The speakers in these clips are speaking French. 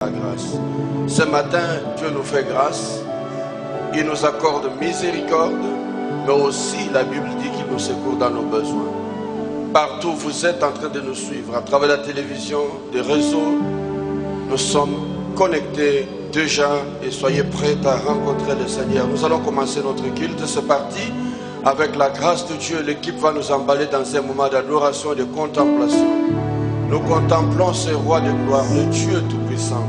la grâce. Ce matin, Dieu nous fait grâce. Il nous accorde miséricorde, mais aussi la Bible dit qu'il nous secourt dans nos besoins. Partout où vous êtes en train de nous suivre, à travers la télévision, des réseaux, nous sommes connectés déjà et soyez prêts à rencontrer le Seigneur. Nous allons commencer notre culte. C'est parti. Avec la grâce de Dieu, l'équipe va nous emballer dans un moment d'adoration et de contemplation. Nous contemplons ce roi de gloire, le Dieu Tout-Puissant.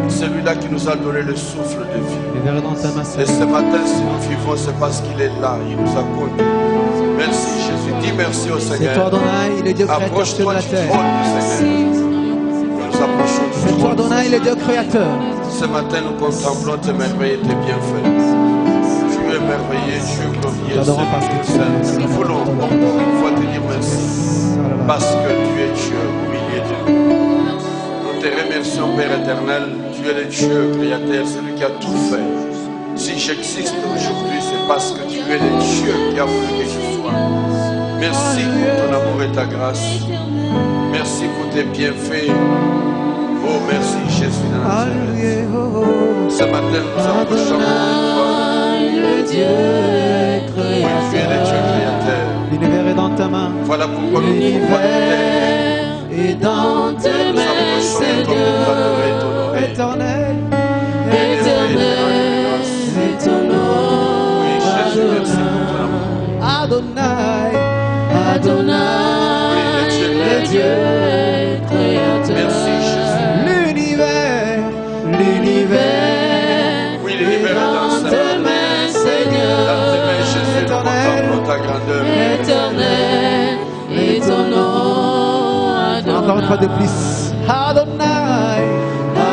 Celui-là qui nous a donné le souffle de vie. Et ce matin, si nous vivons, c'est parce qu'il est là. Il nous a conduits. Merci Jésus. Dis merci au Seigneur. C'est toi Adonai, il est Dieu créateur de la terre. C'est toi Adonai, il est Dieu créateur. Ce matin, nous contemplons tes merveilles et tes bienfaits. Tu es merveilleux, Dieu glorieux. Nous voulons encore une fois te dire merci. Parce que tu es Dieu au milieu de nous. Nous te remercions, Père éternel. Tu es le Dieu créateur, celui qui a tout fait. Si j'existe aujourd'hui, c'est parce que tu es le Dieu qui a voulu que je sois. Merci pour ton amour et ta grâce. Merci pour tes bienfaits. Oh, merci Jésus de Nazareth. Ce matin, nous approchons de toi. Le Dieu créateur. Oui, tu es le Dieu créateur. L'univers est dans ta main. Voilà pourquoi nous ne pouvons pas te Et dans tes mains, Seigneur, Éternel, éternel, c'est ton nom. Oui, Jésus, merci pour ton amour. Adonai, Adonai, le Dieu créateur. Merci Jésus. l'univers, Oui, l'univers est dans Dans sa tes main. mains, Seigneur, Dans tes mains, Jésus, nous contemplons ta grandeur. éternel, et ton nom, Adonai. encore une fois de plus. Adonai,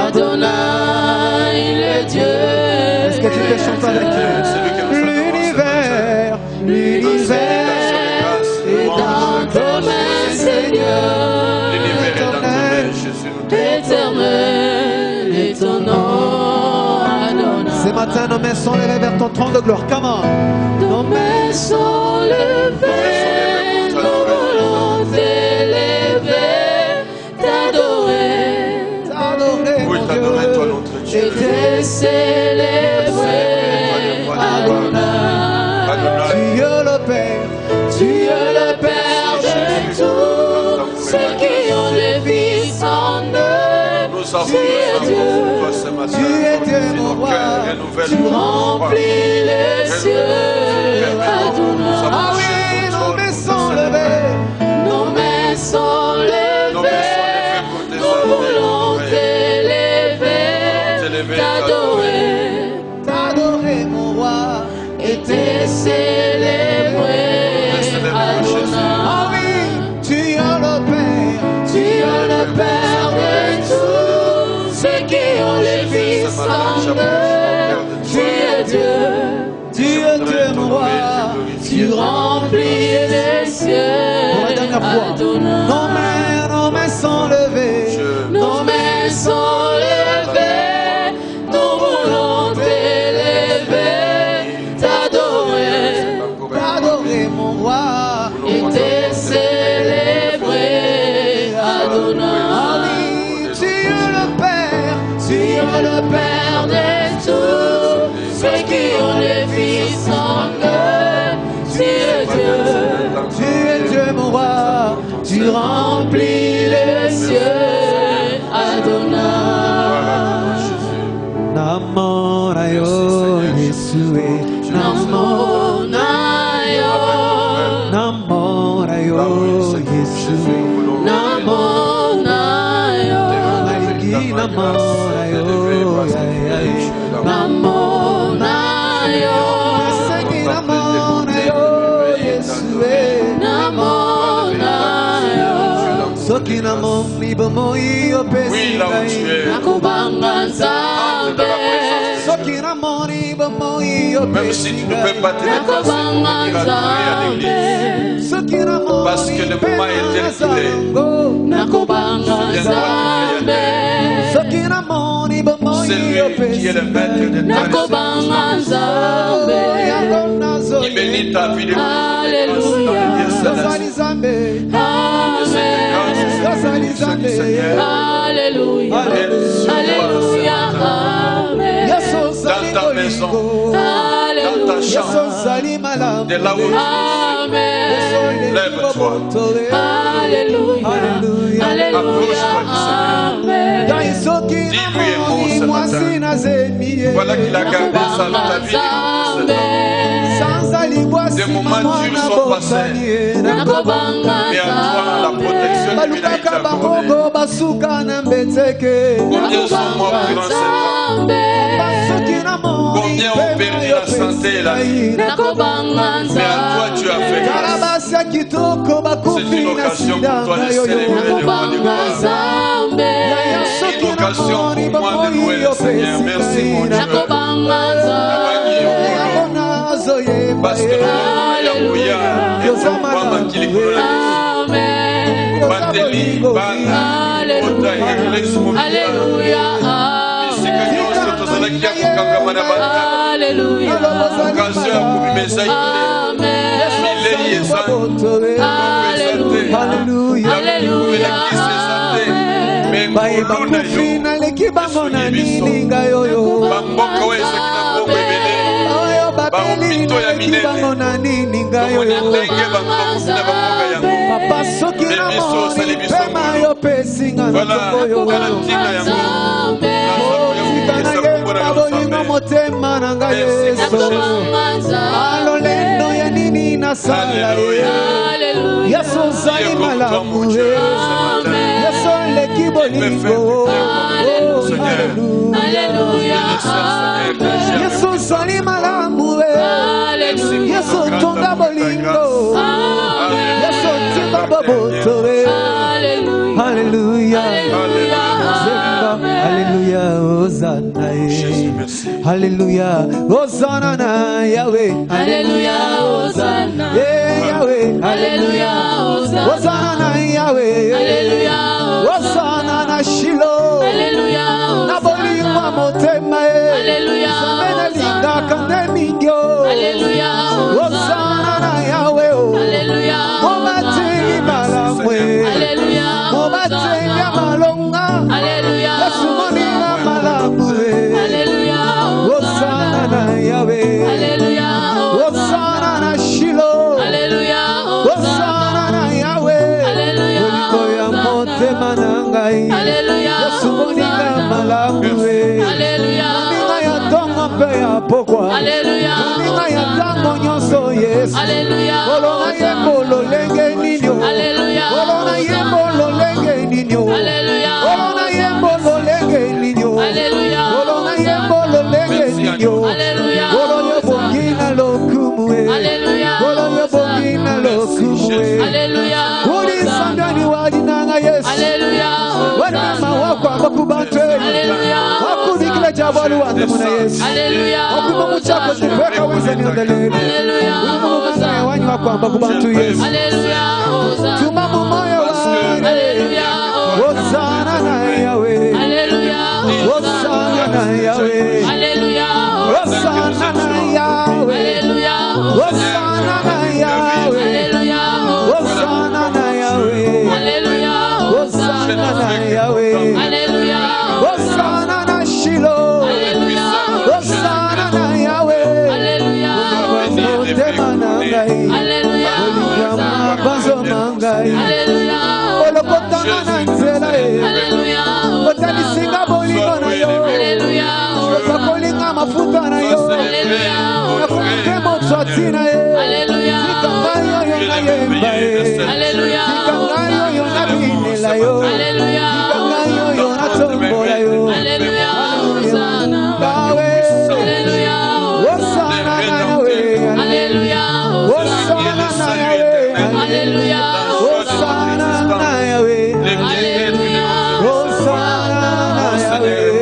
Adonai, le Dieu. est-ce que tu peux chanter avec Celui qui nous a l'univers, Et dans tes mains, Seigneur, L'univers est dans tes mains, Jésus, nous te éternel, et ton nom, Adonai. ce matin, nos mains sont levées vers ton trône de gloire. Comment? Nos mains sont levées, nos volontés levées, t'adorer, T'adorer, Oui, mon t'adorer, toi, Dieu. notre Dieu. et te célébrer, Adonai. Dieu le Père, Tu es le Père de tous ceux qui ont les vies sans eux. Nous avons Tu es Dieu, toi ce matin. Tu es Dieu, mon Nos roi. cœurs, renouvelle tu nos foi. remplis les cieux, Adonai. ah oui, nos mains sont levées. Nos mains sont levées, nos volontés levées, t'adorer, T'adorer, mon roi. et te célébrer, Adonai. Ah oui, tu es le Père. Tu es le Père de tous ceux qui ont les vies sans eux. Tu es Dieu, Tu es Dieu, mon roi. tu remplis les cieux, Pour la dernière fois. Adonai. Nos mains sont levées. Nos mains sont levées, nos volontés levées, t'adorer T'adorer, mon roi. et te célébrer, Adonai. Ah oui, tu es le Père. Tu es le Père de tous ceux qui ont les vies sans eux. Tu es Dieu, Tu es Dieu, mon roi. tu remplis les cieux, Adonai. Namo Nayo Yesue. Namo Nayo, Namo Nayo Yesue. Namo Nayo, Naigi Namo Nayo. Namo Nayo, Segi Namo Nayo Yesue. Namo Nayo. Soki Namo Nibomo Iyo Oui, là où tu Pesi. es. Nakubanga Nzambe, Soki Namo Nibomo Iyo Même si tu ne peux Pesi. pas te Nakubanga dire à l'église. Nzambe, Parce que le moment est terminé. Nakubanga Nzambe, C'est lui qui est le maître de ta Nakubanga Nzambe. Il bénit ta vie de Alléluia. Amen. Alléluia, Alléluia, maison, Alléluia. dans ta chambre, de là où tu es. Amen. Lève-toi. Alléluia. Alléluia. Amen. Dis-lui un mot ce matin. Voilà qu'il a gardé ça dans ta vie. Des moments durs sont passés. Mais à toi, la protection divine a été accordée. Combien sont morts durant cette temps? Combien ont perdu la santé et la vie? Mais à toi, tu as fait grâce. C'est une occasion pour toi de célébrer le roi du gloire. Une occasion pour moi de louer le Seigneur. Merci mon Dieu. Parce que nous avons et Bateli, Bana, Ota, Église mondiale. Alléluia. Papa soki na moni pema yo pesinga na koyo bolingo motema na ngai Yesu alolendo ya nini nasala Yesu ozali malamu Yesu leki bolingo Yesu ozali malamu Yesu tonga bolingo Yesu tonga boboto Alléluia Alléluia Hosanna Alléluia Hosanna na Yahweh Alléluia Hosanna Yahweh Alléluia Hosanna na Yahweh Alléluia Hosanna na Shiloh Alléluia na bolingo motema Alléluia Samena linga kande mingyo Alléluia Hosanna na Yahweh Alléluia Mobateli malamwe Alléluia Mobateli malonga Alléluia Yesu moninga malamwe Alléluia Hosanna na Yahweh Alléluia Hosanna na Shiloh Alléluia Hosanna na Yahweh Alléluia Bolingo ya motema na ngai Alléluia Yesu moninga malamwe Alléluia Moninga ya tongo mpe ya pokwa Alléluia Moninga ya tango nyonso Yesu Alléluia Kolona yembolo lenge ninyo Alléluia Kolona yembolo lenge ninyo Alléluia Kolona yembolo lenge ninyo Alléluia Kolona yembolo lenge ninyo Alléluia Kolona bongina lokumwe Alléluia Kolona bongina lokumwe Alléluia Uri sandani wadinanga Yesu Alléluia Wanima wako amakubante Alléluia Wakubikile jabalu wanda muna Yesu Alléluia Wakuba muchako tupeka weza niondelele Alléluia Ulimu wanyi wako ambakubantu Yesu Alléluia Tuma mumoyo wani Alléluia Hosanna na Yahweh Alléluia Hosanna na Yahweh Alléluia Hosanna na Yahweh Alléluia Hosanna na Yahweh Alléluia Hosanna na Yahweh Alléluia Hosanna na Yahweh Alléluia Hosanna na Shiloh Alléluia Hosanna na Yahweh Alléluia Motema na ngai Alléluia Olinga mabanzo na ngai Alléluia Olokotanga na nzela Alléluia Otalisinga bolingo na yo Alléluia Ozakolinga mafuta na yo Alléluia Nakumite motswati na ye Alléluia Zikangai oyo na yemba ye Alléluia Zikangai oyo na binela yo Alléluia Zikangai oyo na tombola yo Alléluia Hosanna Yahweh Alléluia Hosanna na Yahweh Alléluia Hosanna na Yahweh Alléluia Hosanna na Yahweh Hosanna na Yahweh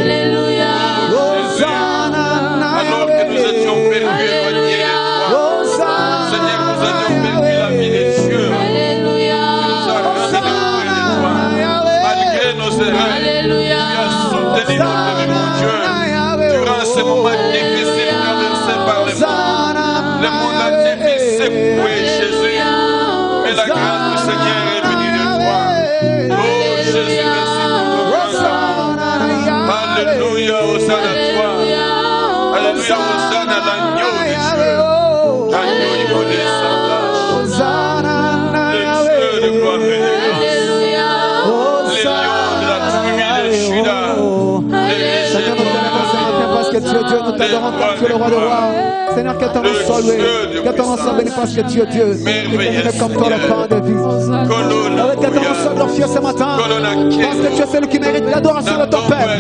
Alléluia Hosanna na Alors que nous étions perdus, éloignés de toi, Seigneur, nous avions perdu la vie des cieux. Alléluia Nous avons ramené auprès de toi. Malgré nos erreurs, Alléluia tu as soutenu notre vie, mon Dieu. Durant ces moments difficiles traversés par le monde a été secoué, Jésus. Mais la grâce du Seigneur est venue de toi. Oh Jésus, merci pour ton grâce. Alléluia, Hosanna à toi. nous t'adorons car tu es le roi de rois. Seigneur, que ton nom soit loué, que ton nom soit béni parce que tu es Dieu. Et comme toi le pain de vie. Que ton nom soit glorifié ce matin parce que tu es celui qui mérite l'adoration de ton peuple.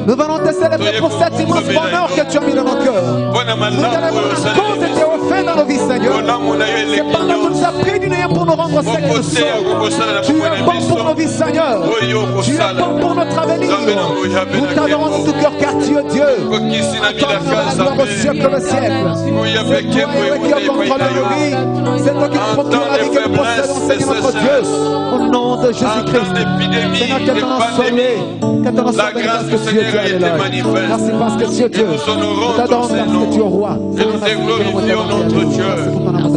Nous venons te célébrer pour cet immense bonheur que tu as mis dans nos cœurs. Nous t'allons à cause de tes faits dans nos vies, Seigneur. C'est pendant que tu nous as pris du néant pour nous rendre secs et sauts. Tu es bon pour nos vies, Seigneur. Tu es bon pour notre avenir. Nous t'adorons de tout cœur car tu es Dieu. À toi au siècle le siècle. C'est toi qui as contrôlé nos vies. C'est toi qui nous procure la vie que nous possédons, Seigneur notre Dieu. Au nom de Jésus-Christ. Seigneur, que ton nom soit loué. Que ton nom soit béni parce que tu es Dieu. Alléluia. Merci parce que tu es Dieu. Nous t'adorons parce que tu es roi. Et nous te glorifions notre Dieu,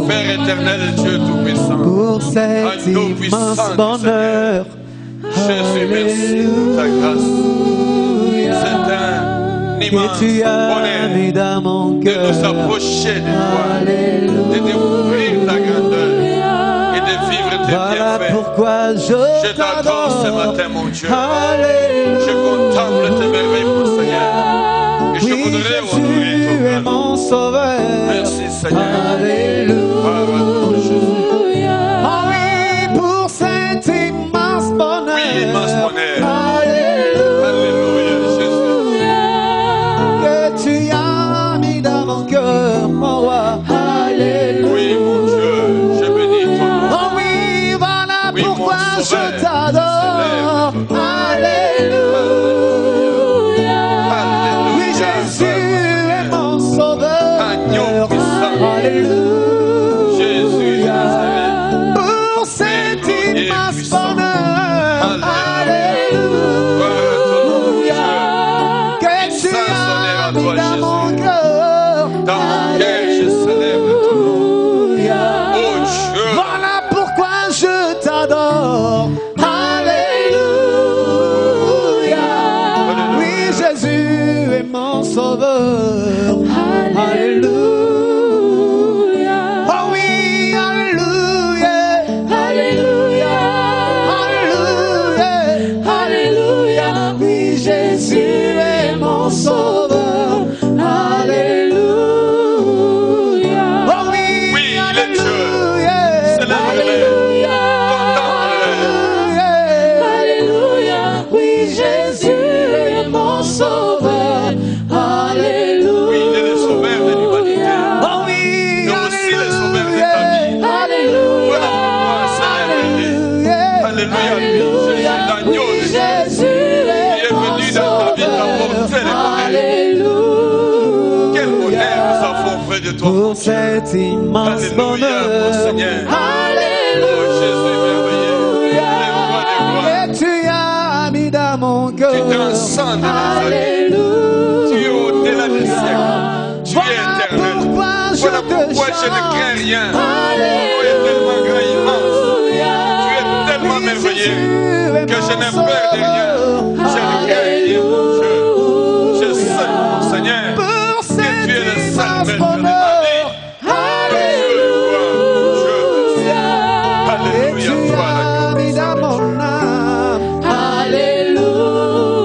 Père éternel, Dieu tout-puissant. Pour cet immense bonheur, Jésus, merci pour ta grâce. C'est un immense bonheur de nous approcher de toi, de découvrir ta grandeur et de vivre tes bienfaits. Pourquoi je t'adore ce matin, mon Dieu. Je contemple tes merveilles, mon Seigneur. Et je voudrais honorer ton nom. Merci, Seigneur. Alléluia. Oh oui, pour cet immense bonheur. Oui, immense bonheur. Alléluia. Alléluia, Jésus. Que tu as mis dans mon cœur, mon roi. Alléluia. Oui, mon Dieu, je bénis ton nom. Oh oui, voilà oui, pourquoi je t'adore. Alléluia. Oui, Jésus est mon sauveur. Agneau puissant. Alléluia. Jésus, Nazareth. Pour cet immense bonheur. Alléluia. Que tu as mis dans mon cœur. Dans mon cœur, je célèbre ton nom. Oh Dieu. Voilà pourquoi je t'adore. Alléluia. Oui, Jésus est mon sauveur. Alléluia. Oh oui, alléluia. Alléluia. Alléluia. Alléluia. Oui, Jésus est mon sauveur. Alléluia. Oh oui, Oui, il est Dieu. alléluia. Célèbre-le. Contemple-le. Alléluia. Oui, Jésus est mon sauveur. Alléluia. Oui, il est le sauveur de l'humanité. Oh oui, Mais aussi le sauveur de ta vie. Voilà pourquoi célèbre-le. Alléluia, lui, Jésus, l'agneau de Dieu, qui est venu dans ta vie t'apporter le bonheur. Quel bonheur nous avons près de toi, mon Pour Dieu. cet immense Alléluia, mon bonheur. Seigneur. Alléluia. Oh Jésus merveilleux, le roi des rois. Et tu as mis dans mon cœur. Tu transcendes les années. Tu es au-delà des siècles. Tu es éternel. Voilà pourquoi je ne crains rien. Tu es tellement grand, immense. Tu es tellement merveilleux que je n'ai peur de rien. Je ne crains rien, mon Dieu. Je sais, mon Seigneur, que tu es le seul maître de ma vie. Que je le vois, mon Dieu. Alléluia, toi la mis dans mon âme.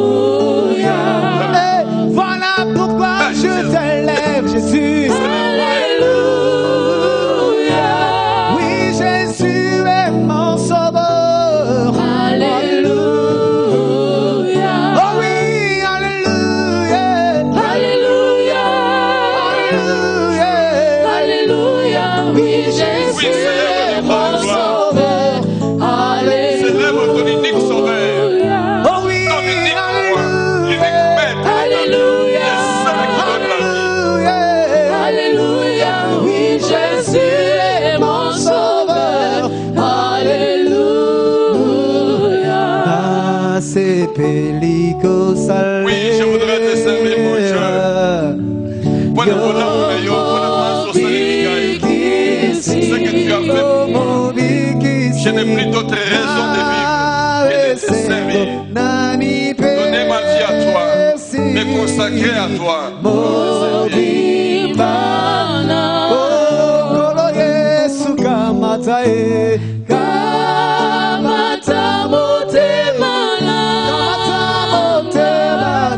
Alléluia. Et voilà pourquoi je t'élève, Jésus. Alléluia. Oui, Jésus est mon sauveur. Alléluia. Oh oui, alléluia. Alléluia. Alléluia. Alléluia. Oui, Jésus est mon sauveur. Alléluia. Célèbre ton unique sauveur. Oh oui, Ton unique roi, l'unique maître. Alléluia. Le seul qui donne la vie. Alléluia. Oui, Jésus est mon sauveur. Alléluia. Ah, c'est Pélico Salé. Oui, je voudrais te servir, mon Dieu. Voilà, voilà, mon Dieu, voilà, mon Dieu, ce que tu as fait pour moi. Je n'ai plus d'autre raison de vivre que de te servir. Donner ma vie à toi, me consacrer à toi. Te servir. Oh, Yesu kamatae. Kamata motema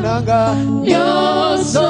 nanga. Yoso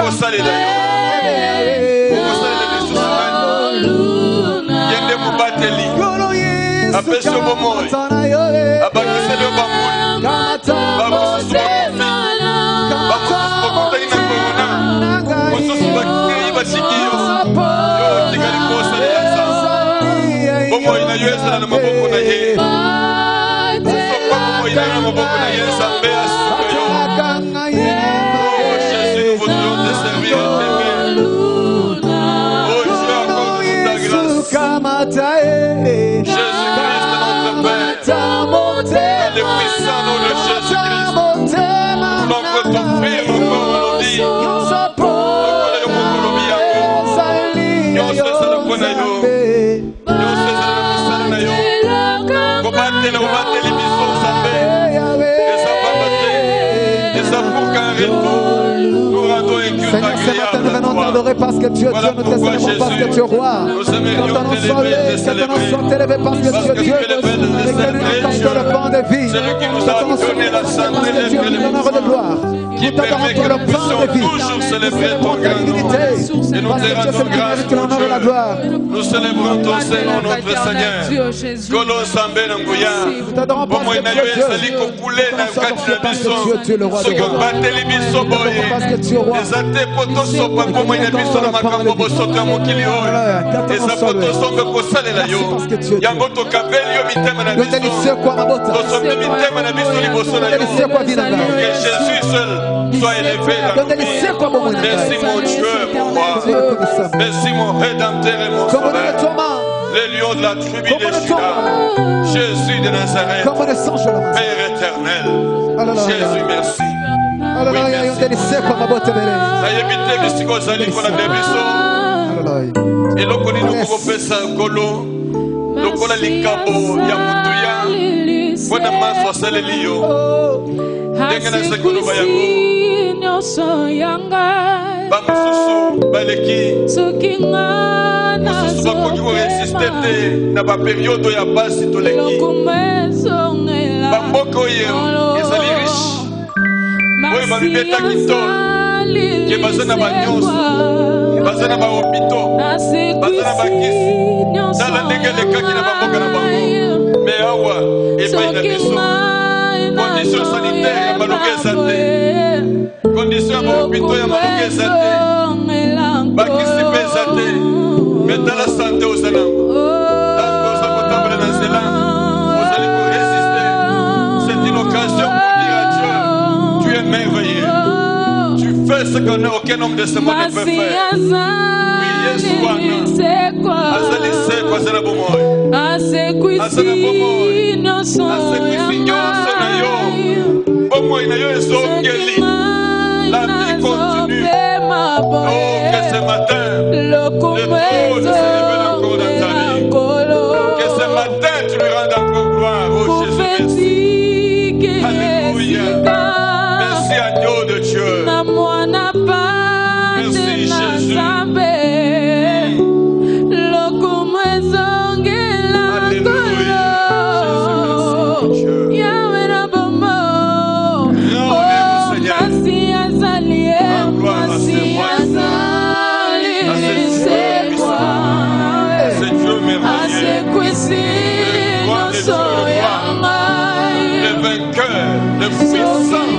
kosalela yo. Kosalela lisusu nani. Yende mubateli. Apesi yo bomoi. Abakiseli yo bamuli. Bamosusu bakufi. Bamosusu bakotaki na korona. Mosusu bakei batiki yo. Yo tikali kosalela nzambe. Bomoi na yo ezala na maboko na ye. Sopa bomoi na yo na maboko na ye nzambe asuka yo. Oh Jésus, nous voudrions te servir et t'aimer. Oh Dieu, accorde-nous ta grâce. Jésus-Christ, notre Père, le puissant nom de Jésus-Christ, nous voulons t'offrir nos corps aujourd'hui. Seigneur, ce matin, nous venons t'adorer parce que tu es Dieu, nous te célébrons parce que tu es roi. Que ton nom soit élevé parce que tu es Dieu et que nous t'accordons le pain de vie. Que ton nom soit élevé parce que tu es l'honneur de gloire. Nous t'adorons pour le pain de vie. Nous célébrons ta divinité parce que tu es celui qui mérite l'honneur et la gloire. Nous célébrons ton Seigneur, notre Seigneur. Nous t'adorons parce que tu es Dieu. Parce que tu es le roi de gloire. Parce que tu es roi. Jésus seul soit élevé dans nos vies. Merci mon Dieu, mon roi. Merci mon Rédempteur et mon Sauveur. Les lions de la tribu de Juda. Jésus de Nazareth. Père éternel. Jésus, merci. nayebite bisika ozali mpona nde biso eloko nini okopesa nkolo lokola likambo ya motuya mpona maso asaleli yo ndenge nazaki koloba yango bamosusu baleki mosusu bakoki koresiste te na baperiode ya basi toleki bamboka oyo ezali riche oyo babibetaki tolo ke baza na banyonso baza na bahopito baza na bakisi tala ndenge elekaki na bamboka na bango me awa epai na biso condition sanitaire ya malonga eza te condition ya bahopito ya malonga eza te bakisi mpe eza te me tala sante oza nango tango oza kotambola na nzela ozali koresiste. C'est une occasion pour dire à Dieu tu es merveilleux, tu fais ce qu'aucun homme de ce monde ne peut faire. Oui, Yesu wana azali sekwa azala bomoi azala bomoi asekwisi nyonso na yo bomoi na yo ezongeli la vie continue. Oh, que ce matin le trône se révèle encore dans ta vie, que ce matin tu lui rendes encore gloire. Oh Jésus, alléluia. Merci agneau de Dieu. Merci Jésus. Le vainqueur, le puissant,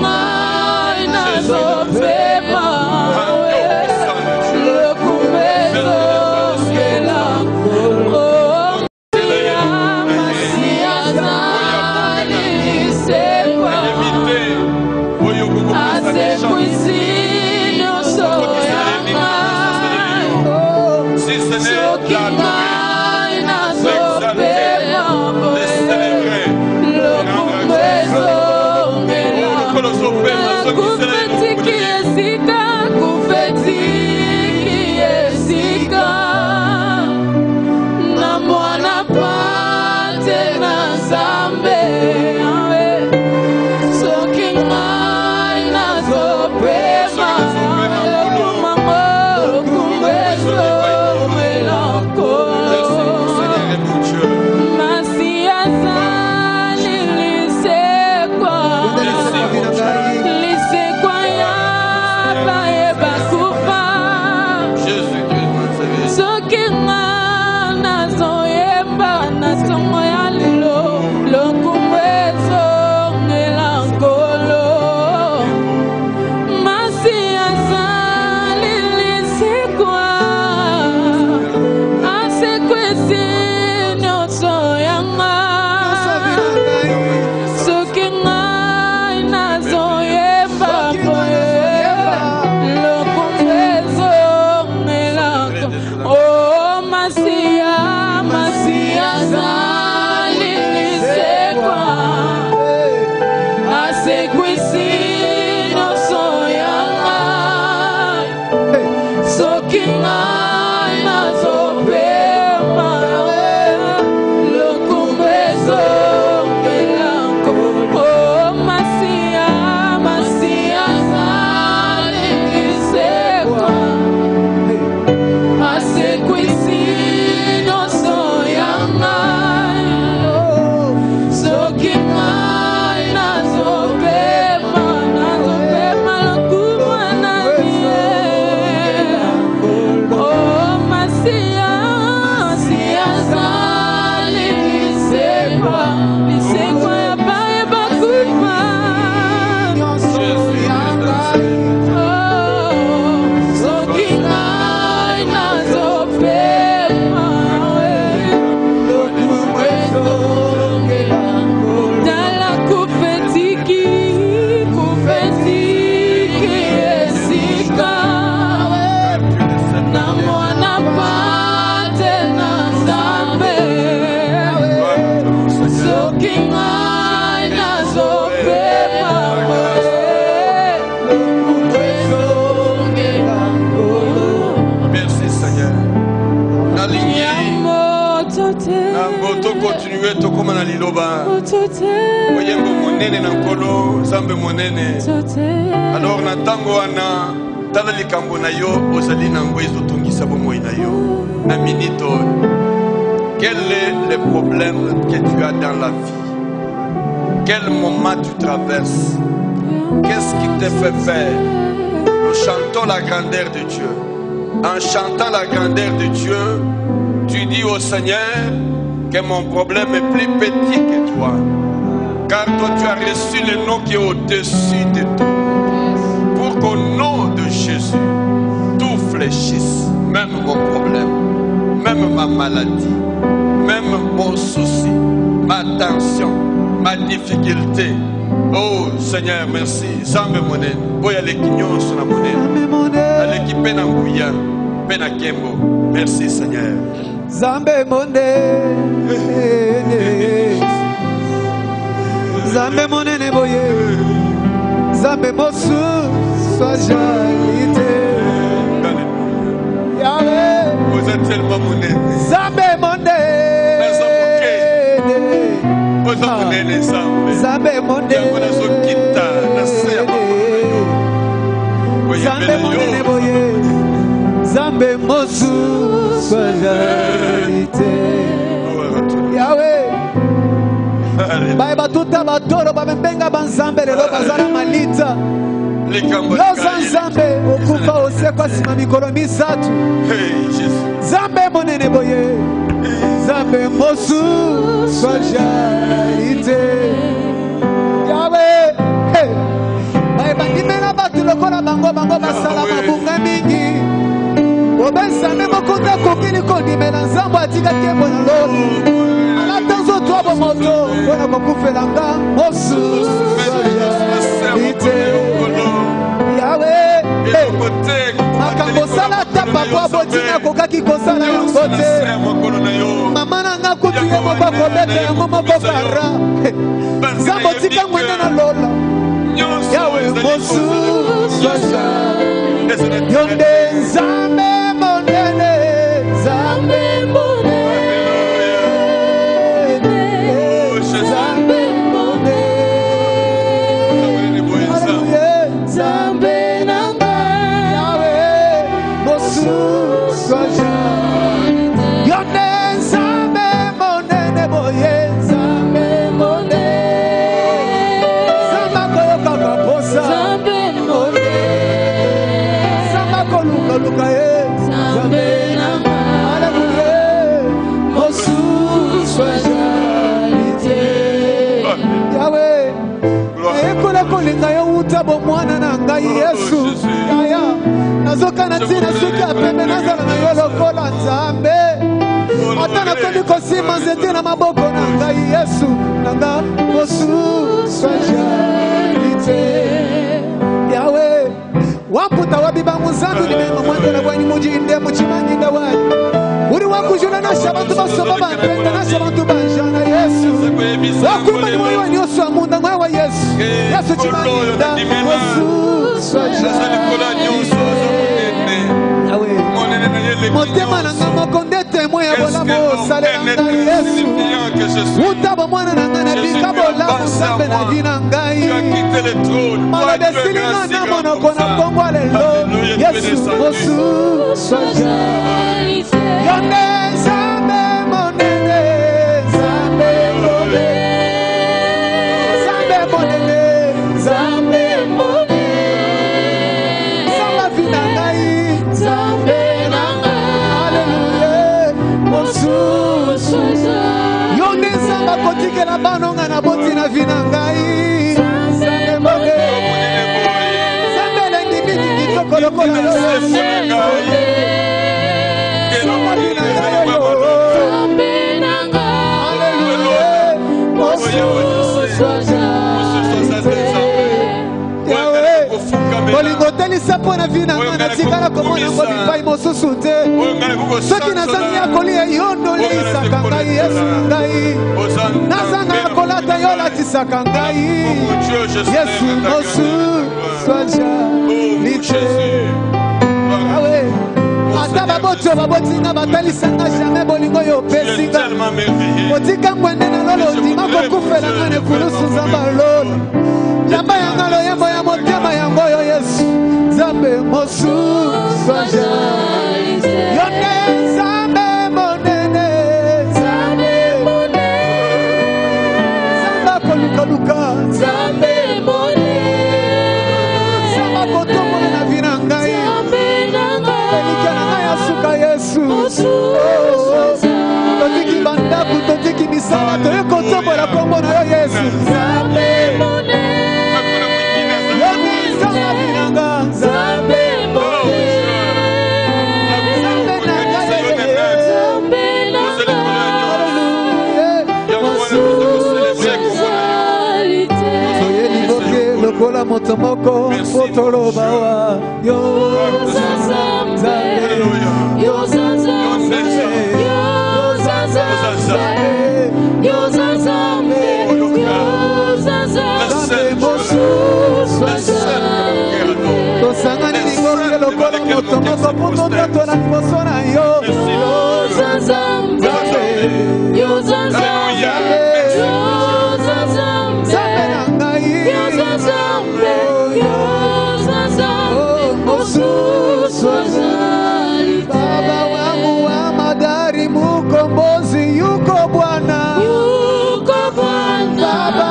continuer to koma na liloba. Oyembo monene na nkolo, zambe monene. Alors na tango wana tala likambo na yo ozali na ngwezo tongisa bomoi na yo. Na minito. Quel est le problème que tu as dans la vie? Quel moment tu traverses? Qu'est-ce qui te fait faire? Nous chantons la grandeur de Dieu. En chantant la grandeur de Dieu, tu dis au Seigneur que mon problème est plus petit que toi. Car toi tu as reçu le nom qui est au-dessus de tout. Pour qu'au nom de Jésus, tout fléchisse. Même mon problème, même ma maladie, même mon souci, ma tension, ma difficulté. Oh Seigneur, merci. Zambe monene. Boya le kinyo sur la monene. Aleki pena nguya, pena kembo. Merci Seigneur. Zambe monene. Zambe monene boye. Zambe mosu sojalite. Yahweh. Vous êtes tellement monene. Zambe monene. Zambe monde Zambe monde boye Zambe mosu sojalite Yahweh Baiba tuta batoro bambenga banzambe lelo bazala malita Loza nzambe okufa osekwa sima mikolo misatu Zambe monene boye Zambe mosu sojalite Yahweh bandimela batu lokola bango basala mabunga mingi obesame mokonza kokili kondimela nzambo atika kembo na lolo alata nzoto abo moto mpona kokufelanga mosu sojalite Yahweh makambo osala ta papa botina kokaki kosala yango te mama nanga kutu ye moko kobeta yango moko kara nzambo tika ngwende na lola Yahweh mosu sojalite yonde nzambe monene Zambe monene Zambe monene Zambe nanga Yahweh mosu sojalite yonde nzambe monene boye Zambe monene Zamba koyoka kaposa Zambe monene Zamba koluka luka ye Zambe nanga Hallelujah mosu sojalite Yahweh ekola kolinga yo uta bomwana na ngai Yesu yaya nazoka na ntina soki apembe nazala na yo lokola nzambe ata nakomi kosima nzete na maboko na ngai Yesu nanga mosu sojalite Yahweh wakuta wabiba muzambi limengo mwandela bwani mujinde muchimanyinda wali uri wakujuna nasha bantu basoba bantenda nasha bantu banjana Yesu wakumani mwayo nyoso amunda mwayo Yesu Yesu chimanyinda mosu sojalite Yahweh motema nanga moko nde témoin ya bolamu osalela ngai Yesu utaba mwana nanga na bika bolamu nzambe na vi na ngai maloba esilinga na monoko na kongo lelo Yesu mosu sojalite yonde nzambe monene Zambe monene Zambe monene Zambe monene Zamba vi na ngai Zambe nanga Hallelujah mosu sojalite yonde nzamba kotikela banonga na boti na vi na ngai Zambe monene Zambe lengi mingi kitoko lokola yo Yesu Zamba vi na ngai Zambe nanga Hallelujah mosu sojalite Yahweh bolingo telisa mpo na vi na ngai natikala komona yango bipai mosusu te soki nazangi ya kolia yo ndolisaka ngai Yesu ngai nazanga ya kolata yo latisaka ngai Yesu mosu sojalite Yahweh ata babo baboto babotinga batalisanga jamais bolingo yo pesinga otika mwende na lolo ndima kokufela ngane kulusu nzamba lolo yamba yanga loyembo ya motema yango yo Yesu Nzambe mosusu ajalite yonde Nzambe monene Nzambe kolukaluka Nzambe Yesu totiki bandaku totiki misala toyekotombola kombo na yo Yesu Nzambe binanga Nzambe lokola moto moko fotoloba yo Nzambe yo Nzambe tosangani lingombe lokola moto moko puno totola liboso na yo Nzambe yo Nzambe Baba wangu wa madari mukombozi yuko Bwana yuko Bwana Baba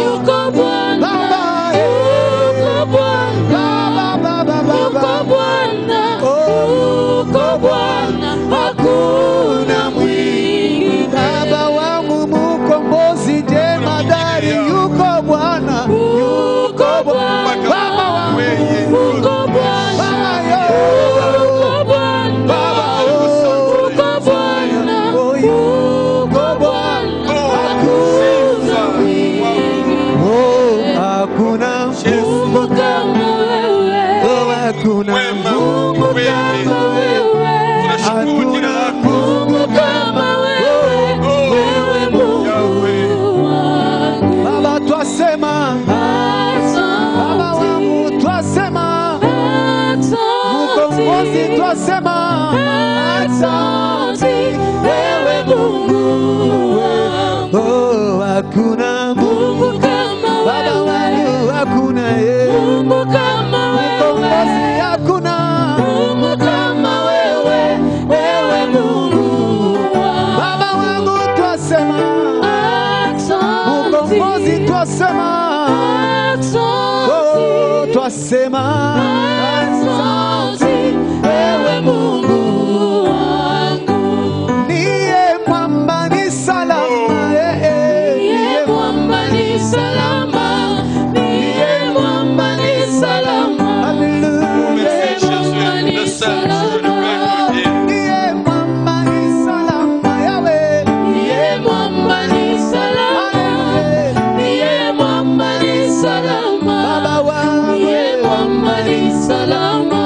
yuko Bwana Baba yuko Bwana Baba yuko Bwana yuko Bwana hakuna mwingi Baba wangu mukombozi je madari yuko Bwana yuko Bwana Baba wangu yuko Twasema asante wewe Mungu oh hakuna Mungu kama Baba wangu hakuna Mungu kama wewe hakuna Mungu kama wewe Mungu Baba wangu twasema asante Mungu twasema asante twasema asante wewe Mungu wangu niye mwamba ni salama niye mwamba ni salama niye mwamba ni salama hallelujah niye mwamba ni salama yawe niye mwamba ni salama niye mwamba ni salama Baba wangu niye mwamba ni salama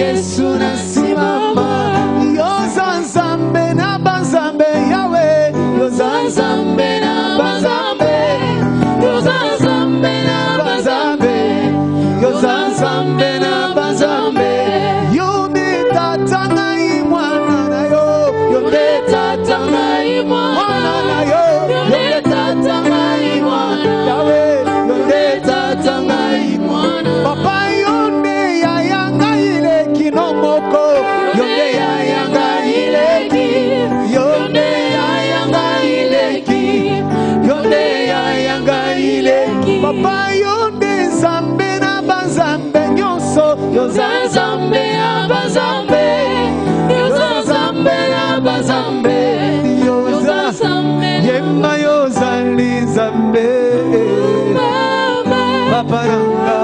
Yesu nasimama yo Nzambe na banzambe yawe yo Nzambe na banzambe yo Nzambe na banzambe yo Nzambe na banzambe yo tata na imwana na yo tata na imwana na yo tata na imwana yawe yo tata na imwana papa Papa yonde Nzambe na banzambe nyonso yo Nzambe na banzambe yo Nzambe na banzambe yo Nzambe yemba yo zali Nzambe Papa nanga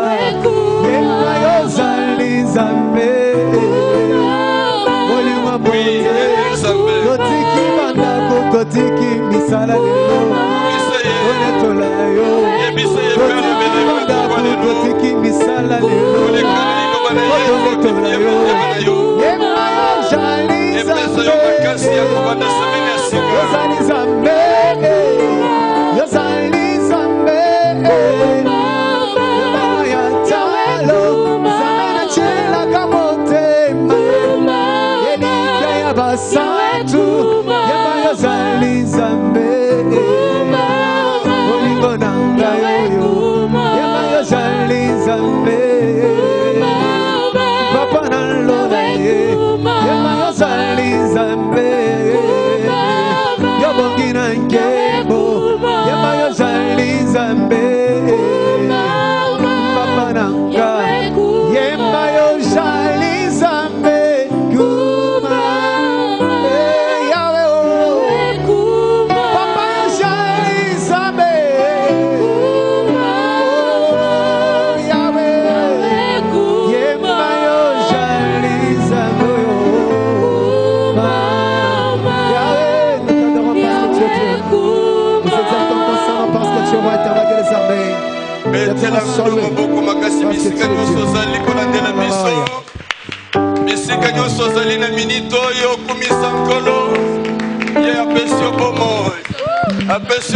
yemba yo zali Nzambe Olima boye totiki banda totiki misala lelo onetola yo totiki misala lelo onetola yo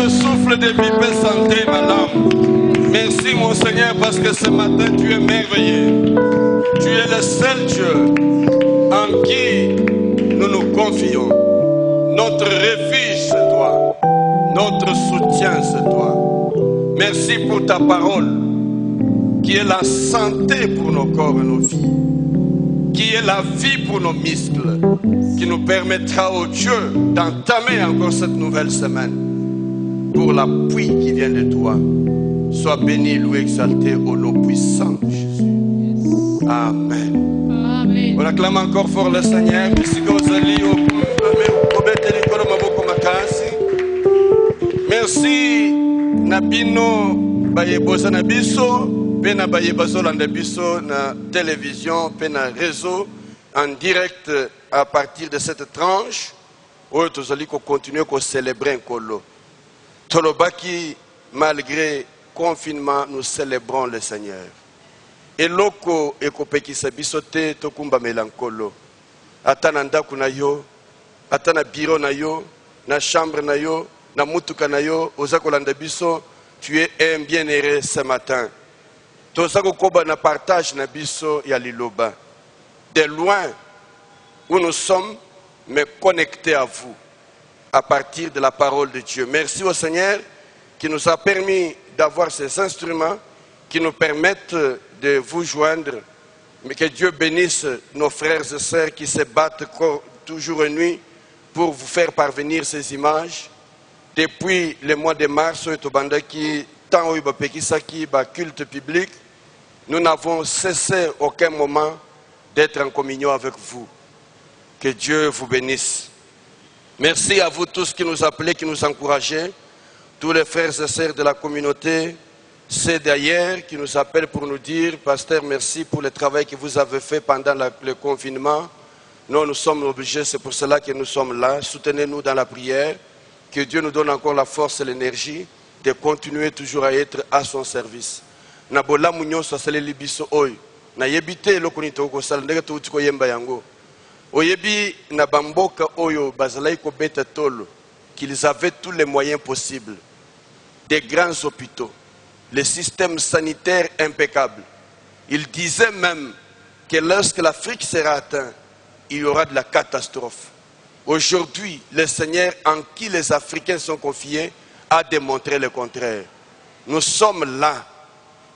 Souffle de vie, paix, santé, madame. Merci mon Seigneur parce que ce matin tu es merveilleux. Tu es le seul Dieu en qui nous nous confions. Notre refuge c'est toi. Notre soutien c'est toi. Merci pour ta parole qui est la santé pour nos corps et nos vies. Qui est la vie pour nos muscles. Qui nous permettra, oh Dieu, d'entamer encore cette nouvelle semaine. Pour l'appui qui vient de toi. Sois béni, loué, exalté au nom puissant de Jésus. Amen. Amen. On acclame encore fort le Seigneur. Merci. Nabino bayebosa nabiso, pena bayebaso landabiso na télévision, pena réseau en direct à partir de cette tranche. Où tous allez continuer à célébrer un colo. Tolobaki, malgré confinement, nous célébrons le Seigneur. Et loko ekopeki sabisote tokumba melankolo. Atana ndaku na yo, atana bureau na yo, na chambre na yo, na mutuka na yo, ozakolanda biso, tu es un bien-aimé ce matin. Tozako koba na partage na biso ya liloba. De loin où nous sommes, mais connectés à vous. À partir de la parole de Dieu. Merci au Seigneur qui nous a permis d'avoir ces instruments qui nous permettent de vous joindre. Mais que Dieu bénisse nos frères et sœurs qui se battent toujours et nuit pour vous faire parvenir ces images. Depuis le mois de mars, culte public, nous n'avons cessé aucun moment d'être en communion avec vous. Que Dieu vous bénisse. Merci à vous tous qui nous appelez, qui nous encouragez, tous les frères et sœurs de la communauté, ceux d'ailleurs qui nous appellent pour nous dire, Pasteur, merci pour le travail que vous avez fait pendant le confinement. Nous sommes obligés, c'est pour cela que nous sommes là. Soutenez-nous dans la prière, que Dieu nous donne encore la force et l'énergie de continuer toujours à être à son service. Nabola munyo sasele libiso oy, na yebite lokonito ko sal ndega to utiko yemba yango. Oyebi na bamboka oyo bazalai ko beta tolo qu'ils avaient tous les moyens possibles, des grands hôpitaux, le système sanitaire impeccable. Ils disaient même que lorsque l'Afrique sera atteinte, il y aura de la catastrophe. Aujourd'hui, le Seigneur en qui les Africains sont confiés a démontré le contraire. Nous sommes là.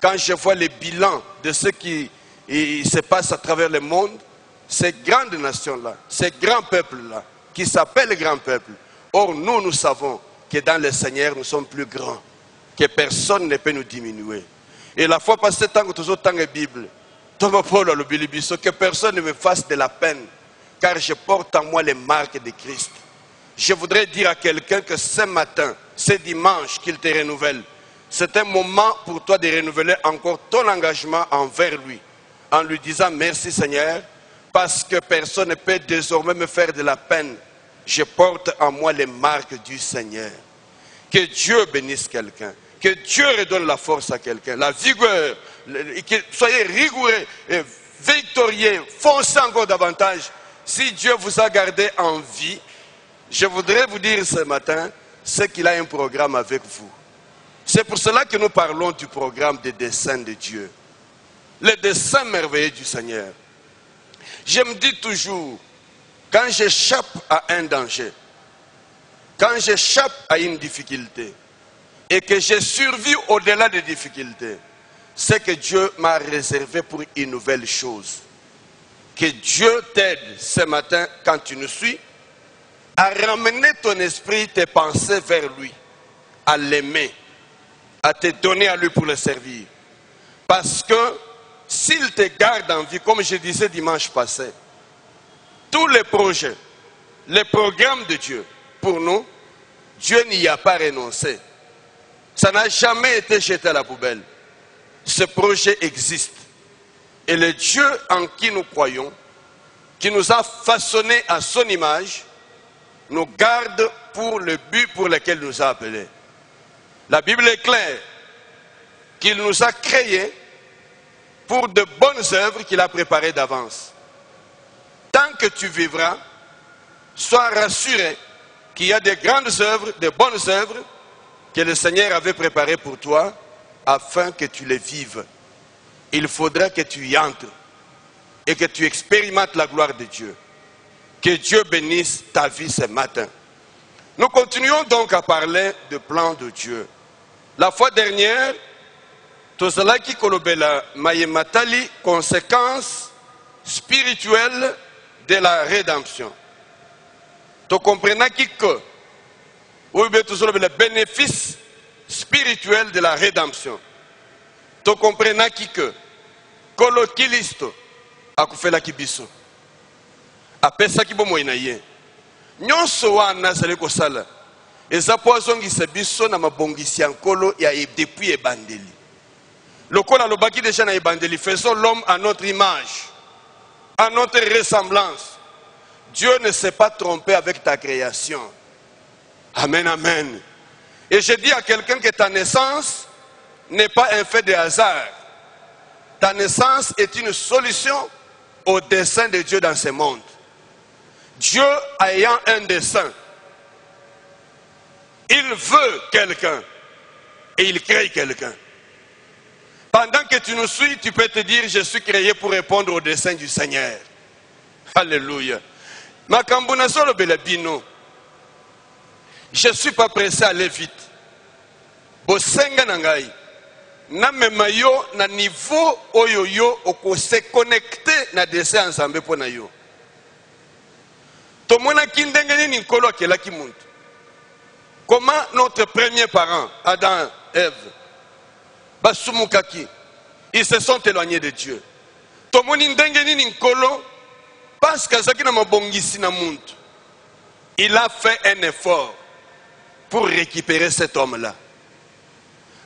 Quand je vois les bilans de ce qui se passe à travers le monde, ces grandes nations-là, ces grands peuples-là, qui s'appellent grands peuples. Or, nous savons que dans le Seigneur, nous sommes plus grands, que personne ne peut nous diminuer. Et la fois passée, tant que tout autant la Bible, que personne ne me fasse de la peine, car je porte en moi les marques de Christ. Je voudrais dire à quelqu'un que ce matin, ce dimanche qu'il te renouvelle, c'est un moment pour toi de renouveler encore ton engagement envers lui, en lui disant merci Seigneur, parce que personne ne peut désormais me faire de la peine. Je porte en moi les marques du Seigneur. Que Dieu bénisse quelqu'un. Que Dieu redonne la force à quelqu'un. La vigueur. Que soyez rigoureux et victorieux. Foncez encore davantage. si Dieu vous a gardé en vie, je voudrais vous dire ce matin, c'est qu'il a un programme avec vous. C'est pour cela que nous parlons du programme des desseins de Dieu. Les desseins merveilleux du Seigneur. Je me dis toujours, quand j'échappe à un danger, quand j'échappe à une difficulté, et que j'ai survécu au-delà des difficultés, c'est que Dieu m'a réservé pour une nouvelle chose. Que Dieu t'aide ce matin, quand tu nous suis, à ramener ton esprit, tes pensées vers lui, à l'aimer, à te donner à lui pour le servir. Parce que s'il te garde en vie, comme je disais dimanche passé, tous les projets, les programmes de Dieu, pour nous, Dieu n'y a pas renoncé. Ça n'a jamais été jeté à la poubelle. Ce projet existe. Et le Dieu en qui nous croyons, qui nous a façonnés à son image, nous garde pour le but pour lequel il nous a appelés. La Bible est claire qu'il nous a créés pour de bonnes œuvres qu'il a préparées d'avance. Tant que tu vivras, sois rassuré qu'il y a de grandes œuvres, de bonnes œuvres que le Seigneur avait préparées pour toi afin que tu les vives. Il faudra que tu y entres et que tu expérimentes la gloire de Dieu. Que Dieu bénisse ta vie ce matin. Nous continuons donc à parler du plan de Dieu. La fois dernière, tozalaki kolobela mayematali, conséquences spirituelles de la rédemption. Tu comprends que ou bien le bénéfice spirituel de la rédemption. Tu comprends que kolo kilisto akufela kibiso apesa kibomo inaye nyonso wana zali kosala eza po azongisa biso na mabongisi ya nkolo ya depuis ebandeli lokola lobaki déjà na ebandeli, faisons l'homme à notre image, à notre ressemblance. Dieu ne s'est pas trompé avec ta création. Amen, amen. Et je dis à quelqu'un que ta naissance n'est pas un fait de hasard. Ta naissance est une solution au dessein de Dieu dans ce monde. Dieu ayant un dessein, il veut quelqu'un et il crée quelqu'un. Pendant que tu nous suis, tu peux te dire, je suis créé pour répondre au dessein du Seigneur. Alléluia. Makambuna solo belabino. Je ne suis pas pressé à aller vite. Bosenga nangai. Na memayo na niveau oyoyo oko se connecter na dessin ensemble pour na yo. Tomona kindengeni ni nkolo akela ki muntu. Comment notre premier parent, Adam et Ève, basumukaki, ils se sont éloignés de Dieu. Tomoni ndengeni ni nkolo parce que zaki na mabongisi na muntu. Il a fait un effort pour récupérer cet homme-là.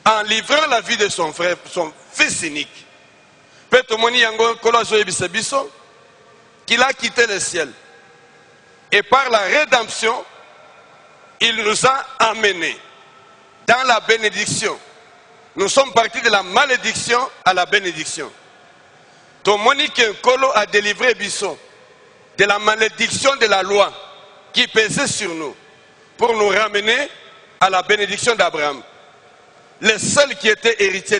En livrant la vie de son frère, son fils unique. Qu'il a quitté le ciel. Et par la rédemption, il nous a amenés dans la bénédiction. Nous sommes partis de la malédiction à la bénédiction. Tomoni Kolo a délivré Bisso de la malédiction de la loi qui pesait sur nous pour nous ramener à la bénédiction d'Abraham. Les seuls qui étaient héritiers,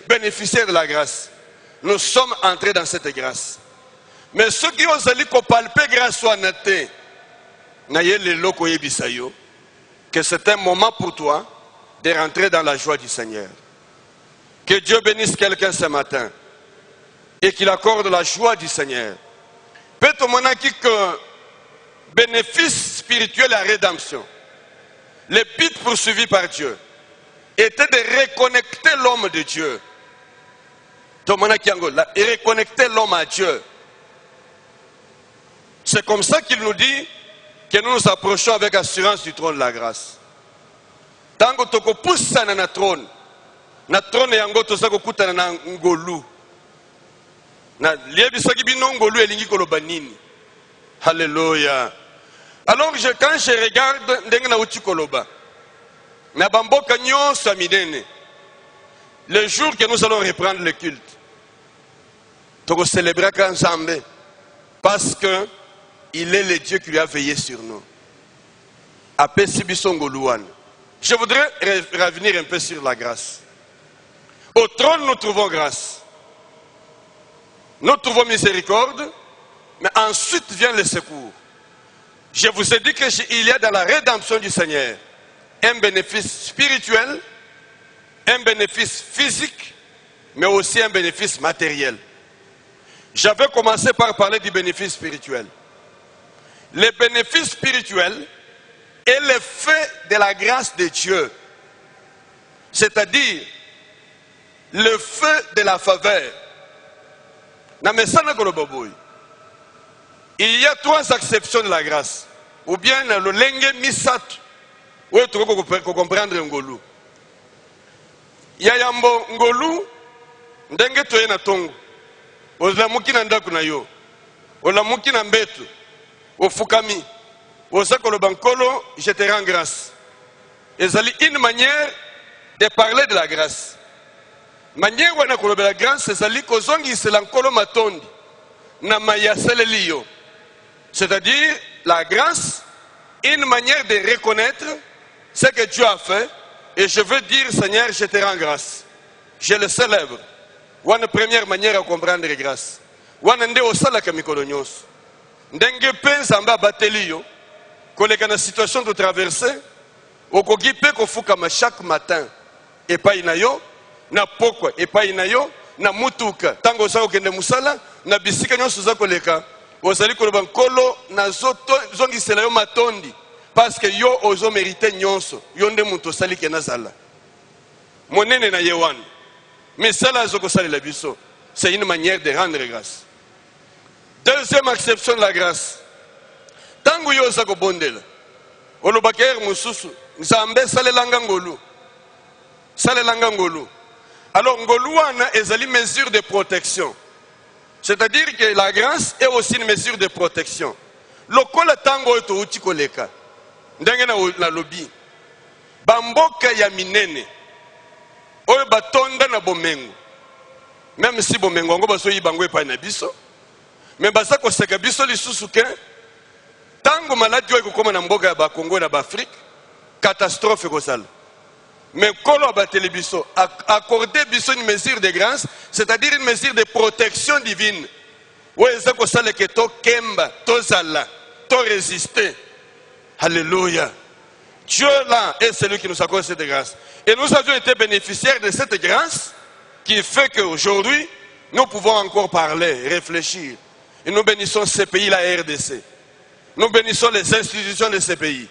bénéficiaires de la grâce. Nous sommes entrés dans cette grâce. Mais ceux qui ont allé palper grâce soit noté, que c'est un moment pour toi de rentrer dans la joie du Seigneur. Que Dieu bénisse quelqu'un ce matin et qu'il accorde la joie du Seigneur. Peut-être que bénéfice spirituel et la rédemption, le but poursuivi par Dieu, était de reconnecter l'homme de Dieu. Et reconnecter l'homme à Dieu. C'est comme ça qu'il nous dit que nous nous approchons avec assurance du trône de la grâce. Tant que tu pousses dans le trône, na trône yango toza kokutana na ngolu. Na liebisaki bino ngolu elingi koloba nini. Alléluia. Alors quand je regarde ndenge na uti koloba, na bamboka nyonso ya minene, le jour que nous allons reprendre le culte, toko célébrer Nzambe parce que il est le Dieu qui lui a veillé sur nous. Je voudrais revenir un peu sur la grâce. Au trône, nous trouvons grâce. Nous trouvons miséricorde, mais ensuite vient le secours. Je vous ai dit qu'il y a dans la rédemption du Seigneur un bénéfice spirituel, un bénéfice physique, mais aussi un bénéfice matériel. J'avais commencé par parler du bénéfice spirituel. Le bénéfice spirituel est l'effet de la grâce de Dieu, c'est-à-dire le feu de la faveur. Il y a 3 acceptions de la grâce. Ou bien le lenge misat, ou tu peux comprendre ngolu. Il y a yambo ngolu, ndenge toye na tongo. Oza muki na ndaku na yo. Ola muki na mbetu. Ofukami. Oza kolo bankolo, je te rends grâce. Et c'est une manière de parler de la grâce. Manière wana kolo la grâce, c'est kozongi c'est lankolo matondi. Na mayasele liyo. C'est-à-dire, la grâce, une manière de reconnaître ce que Dieu a fait. Et je veux dire, Seigneur, je te rends grâce. Je le célèbre. Une première manière à comprendre la grâce. Nde osala kamikolonyos. Ndenge penzamba bateliyo. Koleka na situation de traverser. Okoki pe kofukama chaque matin. Et pas inayo. Na pokwa. Et pas inayo. Na mutuka. Tango sa okende musala. Na bisika nyonso za koleka. Ozali koloba nkolo na zongisela yo matondi parce que yo ozo mérité nyonso yo nde muto sali ke nazala monene na yewan mais sala zoko sali la biso. C'est une manière de rendre grâce. Deuxième acception de la grâce, tangu yo zako bondela olobaker mususu nzambe salelanga ngolu alors ngolu wana ezali mesure de protection. C'est-à-dire que la grâce est aussi une mesure de protection. Lokola tango eto uti koleka. Ndenge na lobi. Bamboka ya minene. Oyo batonda na bomengo. Même si bomengo ngo baso yibango epa na biso. Mais basa ko seka biso lisusu ke tango maladi oyo kokoma na mboka ya ba Congo na ba Afrique, catastrophe kozala. Mais kolo abateli biso, accorder biso une mesure de grâce, c'est-à-dire une mesure de protection divine. Où est-ce que ça le keto kemba, to zala, to résister. Alléluia. Dieu là est celui qui nous accorde cette grâce. Et nous avons été bénéficiaires de cette grâce qui fait qu'aujourd'hui, nous pouvons encore parler, réfléchir. Et nous bénissons ces pays, la RDC. Nous bénissons les institutions de ces pays.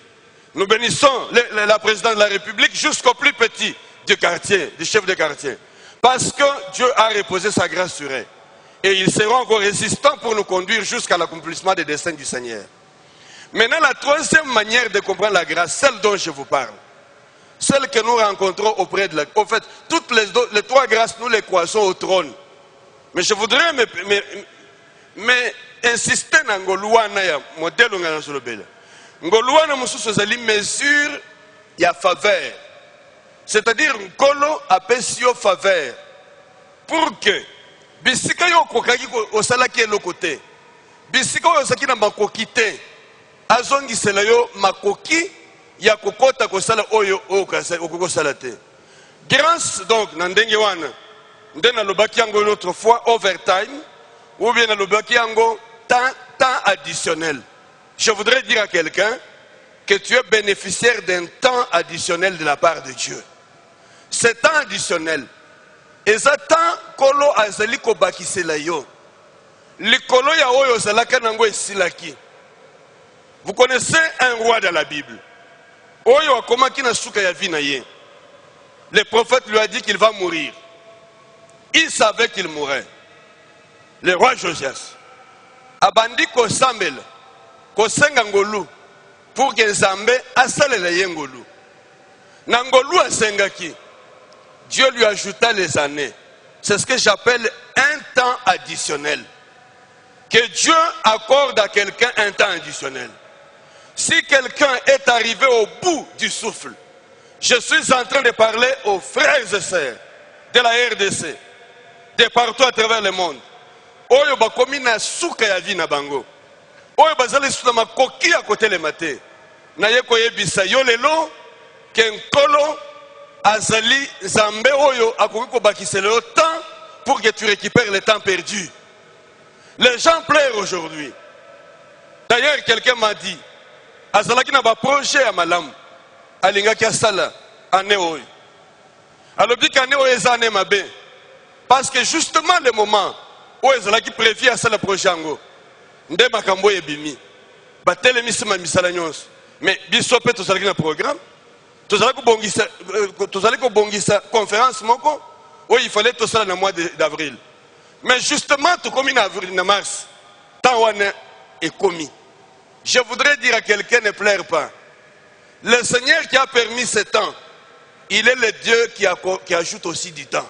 Nous bénissons la présidente de la République jusqu'au plus petit du quartier, du chef de quartier. Parce que Dieu a reposé sa grâce sur eux. Et ils seront encore résistants pour nous conduire jusqu'à l'accomplissement des desseins du Seigneur. Maintenant, la troisième manière de comprendre la grâce, celle dont je vous parle, celle que nous rencontrons auprès de la... En fait, toutes les 3 grâces, nous les croisons au trône. Mais je voudrais insister dans le modèle de ngoluana mususu ezali mesure ya faveur, c'est-à-dire nkolo apesi yo faveur pour que bisika yo kokaki osalaki eloko te, bisika oyo osaki na makoki te, azongisela yo makoki ya kokota kosala oyo okokosala te. Grâce donc na ndenge wana nde nalobaki yango une autre fois overtime ou bien nalobaki yango temps additionnel. Je voudrais dire à quelqu'un que tu es bénéficiaire d'un temps additionnel de la part de Dieu. Ce temps additionnel, et ça temps kolo azali ko bakisela yo. Likolo ya oyo zalaka nango esilaki. Vous connaissez un roi dans la Bible. Oyo akomaki na suka ya vie na ye. Le prophète lui a dit qu'il va mourir. Il savait qu'il mourrait. Le roi Josias. Abandi ko sambela. Kosenga ngolu pour que Nzambe asalele ye ngolu. Na ngolu asengaki. Dieu lui ajouta les années. C'est ce que j'appelle un temps additionnel. Que Dieu accorde à quelqu'un un temps additionnel. Si quelqu'un est arrivé au bout du souffle, je suis en train de parler aux frères et sœurs de la RDC, de partout à travers le monde. Oyo bakomi na suka ya vie na bango. oyo bazali suna makoki à côté le matin. Na ye koyebisa yo lelo ke nkolo azali nzambe oyo akoki kobakisela yo temps pour que tu récupères le temps perdu. Les gens pleurent aujourd'hui. D'ailleurs, quelqu'un m'a dit, azalaki na ba projet ya malamu, alingaki asala ane oyo. Alobi kane oyo eza ane mabe. Parce que justement le moment où ezalaki prévu asala projet yango, nde makambo ebimi. Batelemisi ma misala nyonso. Mais biso pe tozalaki na programme, tozalaki kobongisa conférence moko, où il fallait tout ça dans le mois d'avril. Mais justement, tout comme en avril, en mars, tant est commis. Je voudrais dire à quelqu'un, ne pleure pas. Le Seigneur qui a permis ce temps, il est le Dieu qui ajoute aussi du temps.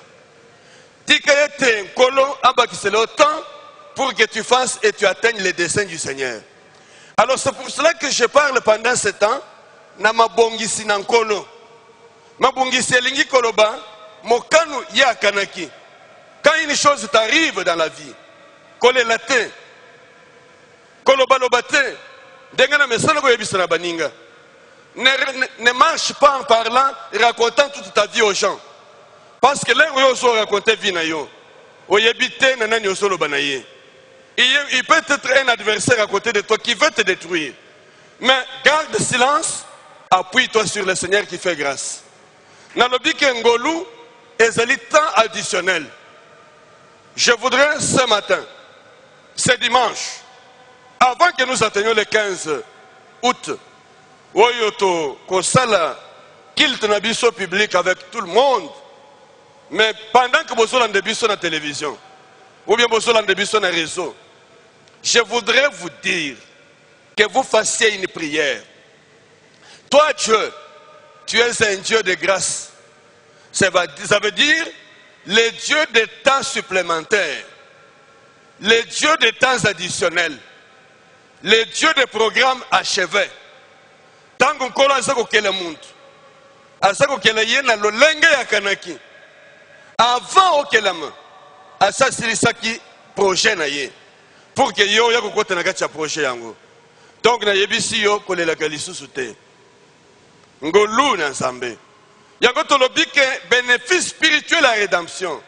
Dis que tu es un colon, c'est le temps pour que tu fasses et tu atteignes les desseins du Seigneur. Alors c'est pour cela que je parle pendant ce temps, na mabongisi na nkolo. Mabongisi elingi koloba, mokanu ya kanaki. Quand une chose t'arrive dans la vie, kole late, koloba lobate, dengana mesana ko yebisana baninga. Ne marche pas en parlant et racontant toute ta vie aux gens. Parce que là où ils ont raconté vie na yo, oyebite na nani osolo banaye. Il peut être un adversaire à côté de toi qui veut te détruire. Mais garde silence, appuie-toi sur le Seigneur qui fait grâce. Nalobi Kengolu ezali temps additionnel. Je voudrais ce matin, ce dimanche, avant que nous atteignions le 15 août, Oyoto Kosala kilt nabiso public avec tout le monde, mais pendant que vous êtes en début sur la télévision, ou bien vous êtes en début sur le réseau, je voudrais vous dire que vous fassiez une prière. Toi, Dieu, tu es un Dieu de grâce. Ça veut dire le Dieu de temps supplémentaires, le Dieu de temps additionnels, le Dieu de programmes achevés. Tant qu'on kola azako kele muntu, azako kele yena lolenge ya kanaki. Avant okelama, asasilisaki projet na ye. Pour que yo yako kote na kati ya projet yango. Donc na yebisi yo kolela kalisusu te. Ngolu na nzambe. Yango tolobi ke bénéfice spirituel à rédemption.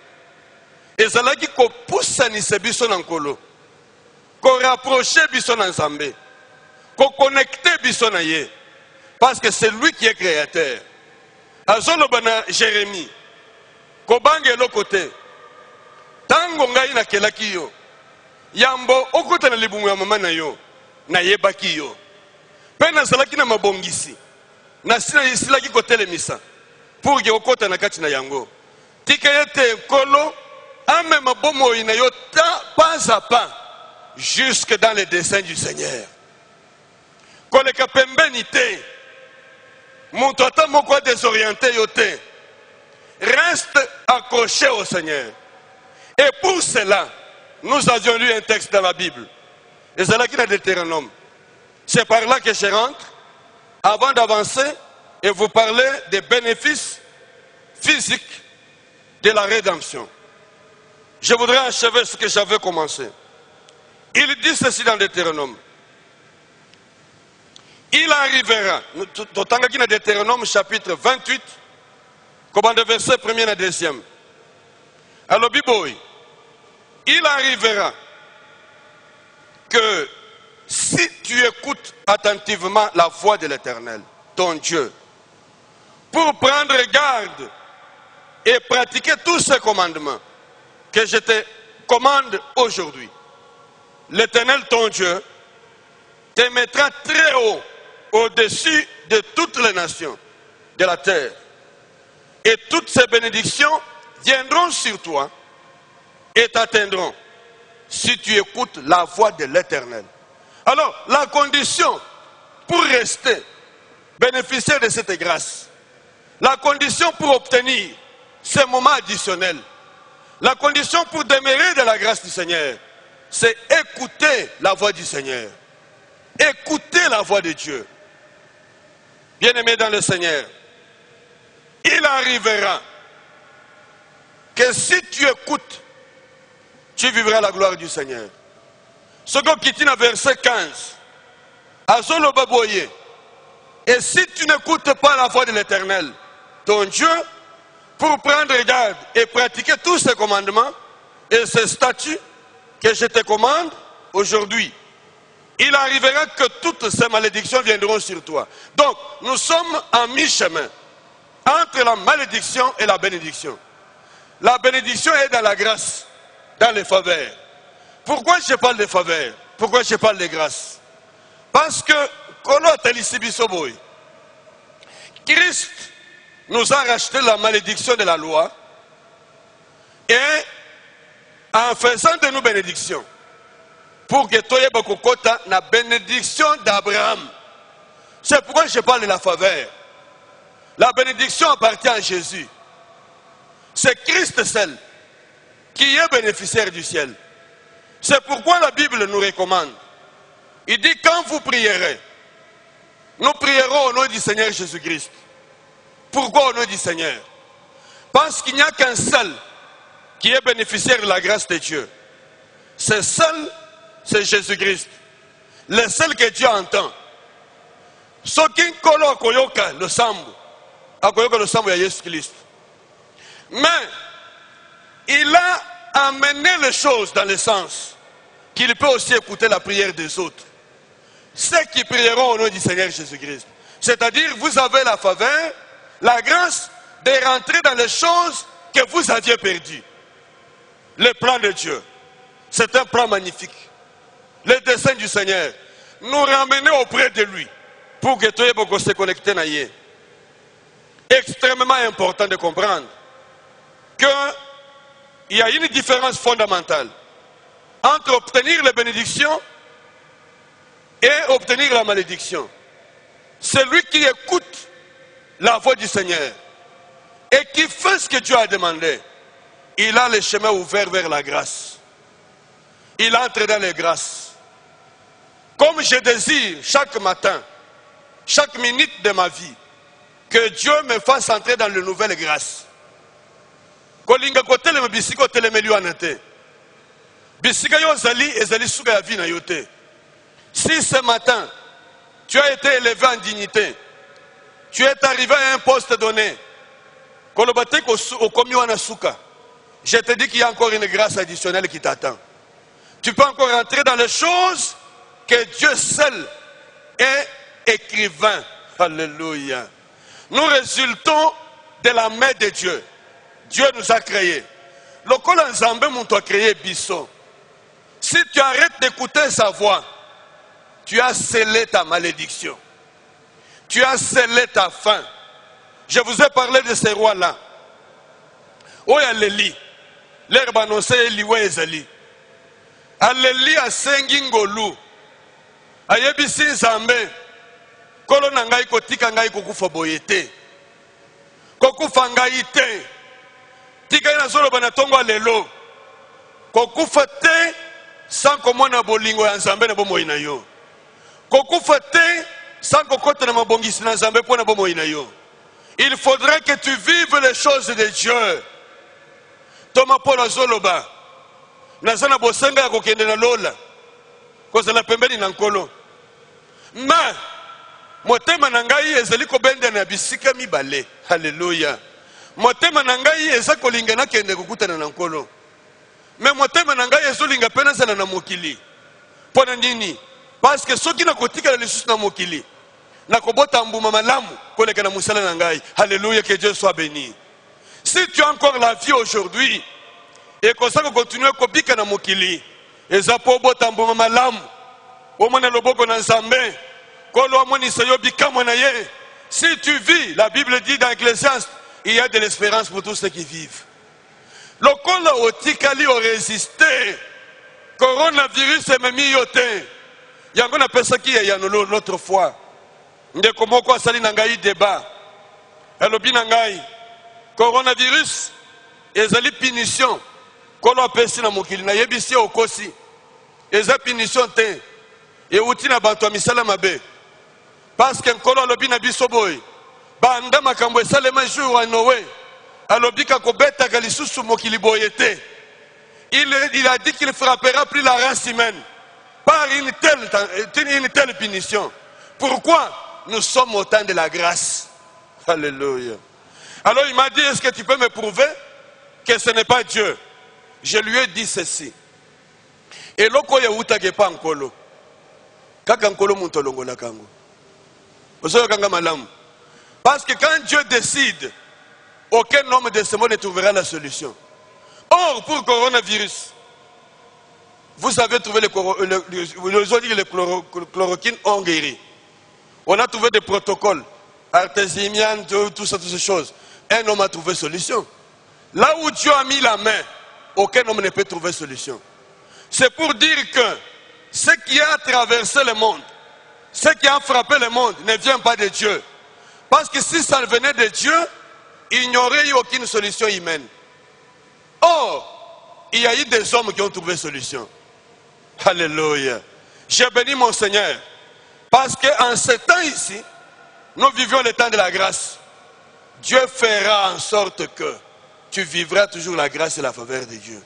Ezalaki ko pusanisa biso na nkolo. Ko rapprocher biso na nzambe. Ko connecter biso na ye. Parce que c'est lui qui est créateur. Azolo bana Jérémie. Ko bange lo côté. Tango ngai na kelaki yo. Yambo okota na libumu ya mama na yo. Na yebaki yo. Pe na zalaki na mabongisi. Na sina yisilaki kotelemisa. Pour que okota na kati na yango. Tika yete kolo ame mabomo ina yo pas à pas jusque dans les desseins du Seigneur. Koleka pembeni te. Muntu ata moko désorienté yo te. Reste accroché au Seigneur. Et pour cela, nous avions lu un texte dans la Bible. Et c'est là qu'il y a Deutéronome. C'est par là que je rentre. Avant d'avancer et vous parler des bénéfices physiques de la rédemption. Je voudrais achever ce que j'avais commencé. Il dit ceci dans Deutéronome. Il arrivera, d'autant qu'il y a Deutéronome chapitre 28, comme de verset 1er et 2e. Alors, Biboy, il arrivera que si tu écoutes attentivement la voix de l'Éternel, ton Dieu, pour prendre garde et pratiquer tous ces commandements que je te commande aujourd'hui, l'Éternel, ton Dieu, te mettra très haut au-dessus de toutes les nations de la terre. Et toutes ces bénédictions viendront sur toi et t'atteindront si tu écoutes la voix de l'Éternel. Alors, la condition pour rester bénéficiaire de cette grâce, la condition pour obtenir ce moment additionnel, la condition pour demeurer de la grâce du Seigneur, c'est écouter la voix du Seigneur. Écouter la voix de Dieu. Bien-aimé dans le Seigneur, il arrivera que si tu écoutes, tu vivras la gloire du Seigneur. Ce qui est dans verset 15. Azolo baboye. Et si tu n'écoutes pas la voix de l'Éternel, ton Dieu, pour prendre garde et pratiquer tous ses commandements et ses statuts que je te commande aujourd'hui, il arrivera que toutes ces malédictions viendront sur toi. Donc, nous sommes en mi-chemin entre la malédiction et la bénédiction. La bénédiction est dans la grâce, dans les faveurs. Pourquoi je parle de faveurs? Pourquoi je parle de grâce? Parce que Christ nous a racheté la malédiction de la loi et en faisant de nous bénédiction pour que tu aies la bénédiction d'Abraham. C'est pourquoi je parle de la faveur. La bénédiction appartient à Jésus. C'est Christ seul qui est bénéficiaire du ciel. C'est pourquoi la Bible nous recommande. Il dit quand vous prierez, nous prierons au nom du Seigneur Jésus-Christ. Pourquoi au nom du Seigneur? Parce qu'il n'y a qu'un seul qui est bénéficiaire de la grâce de Dieu. C'est seul, c'est Jésus-Christ. Le seul que Dieu entend. Ce qui kolo akoyoka le sambo ya Jésus-Christ. Mais il a amené les choses dans le sens qu'il peut aussi écouter la prière des autres. Ceux qui prieront au nom du Seigneur Jésus-Christ. C'est-à-dire, vous avez la faveur, la grâce de rentrer dans les choses que vous aviez perdues. Le plan de Dieu. C'est un plan magnifique. Le dessein du Seigneur. Nous ramener auprès de lui. Pour que tout le monde se connecte à lui. Extrêmement important de comprendre qu'il y a une différence fondamentale entre obtenir les bénédictions et obtenir la malédiction. Celui qui écoute la voix du Seigneur et qui fait ce que Dieu a demandé, il a le chemin ouvert vers la grâce. Il entre dans les grâces. Comme je désire chaque matin, chaque minute de ma vie, que Dieu me fasse entrer dans les nouvelles grâces. Kolinga kotele me bisiko telemeli wanate. Bisika yo zali ezali suka ya vie na yote. Si ce matin, tu as été élevé en dignité, tu es arrivé à un poste donné, je te dis qu'il y a encore une grâce additionnelle qui t'attend. Tu peux encore entrer dans les choses que Dieu seul est écrivain. Alléluia. Nous résultons de la main de Dieu. Dieu nous a créés. Le col ensemble nous a créé Bissot. Si tu arrêtes d'écouter sa voix, tu as scellé ta malédiction. Tu as scellé ta fin. Je vous ai parlé de ces rois-là. Oya Leli. L'herbe annoncée liwe ezali. Aleli asengi ngolu. Ayebisi nzambe. Kolo na ngai kotika ngai kokufa boye te. Kokufa ngai te. Tika ina solo bana tongo lelo. Kokufa te sans komona bolingo ya nzambe na bomoi na yo. Kokufa te sans kokota na mabongisi na nzambe po na bomoi na yo. Il faudrait que tu vives les choses de Dieu. Toma Paul Zoloba. Nazana bosenga ya kokende na lola. Kozala pembeni na nkolo. Ma motema na ngai ezali kobenda na bisika mibale. Hallelujah. Motema na ngai eza kolinga na kende kokutana na nkolo. Mais motema na ngai ezolinga pena zala na mokili. Pona nini? Parce que soki na kotika na lisusu na mokili. Na kobota mbuma malamu koleka na musala na ngai. Alléluia, que Dieu soit béni. Si tu as encore la vie aujourd'hui et que ça continue kobika na mokili, eza po bota mbuma malamu. Omona loboko na nzambe. Kolo amoni sayo bikamo na ye. Si tu vis, la Bible dit dans Ecclésiaste, il y a de l'espérance pour tous ceux qui vivent. Le kolo otikali o résister. Coronavirus est même yote. Yango na pesa ki ya l'autre fois. Ndeko moko asali na ngai débat. Elobi na ngai. Coronavirus ezali punition. Kolo apesi na mokili na yebisi okosi. Eza punition te. E uti na bato misala mabe. Parce que kolo alobi na biso boy. Banda makambo esalema jour wa Noé. Alobi ka kobeta ka lisusu mokili boyete. Il a dit qu'il ne frappera plus la race humaine. par une telle punition. Pourquoi? Nous sommes au temps de la grâce. Alléluia. Alors il m'a dit, est-ce que tu peux me prouver que ce n'est pas Dieu? Je lui ai dit ceci. Et loko ya utage pa nkolo. Kaka nkolo muntolongo la kango. Oso kanga malamu. Parce que quand Dieu décide, aucun homme de ce monde ne trouvera la solution. Or, pour le coronavirus, vous avez trouvé le chloroquine ont guéri. On a trouvé des protocoles, artésimiens, toutes ces choses. Un homme a trouvé solution. Là où Dieu a mis la main, aucun homme ne peut trouver solution. C'est pour dire que ce qui a traversé le monde, ce qui a frappé le monde ne vient pas de Dieu. Parce que si ça venait de Dieu, il n'y aurait eu aucune solution humaine. Or, il y a eu des hommes qui ont trouvé solution. Alléluia. J'ai béni mon Seigneur. Parce qu'en ce temps ici, nous vivions le temps de la grâce. Dieu fera en sorte que tu vivras toujours la grâce et la faveur de Dieu.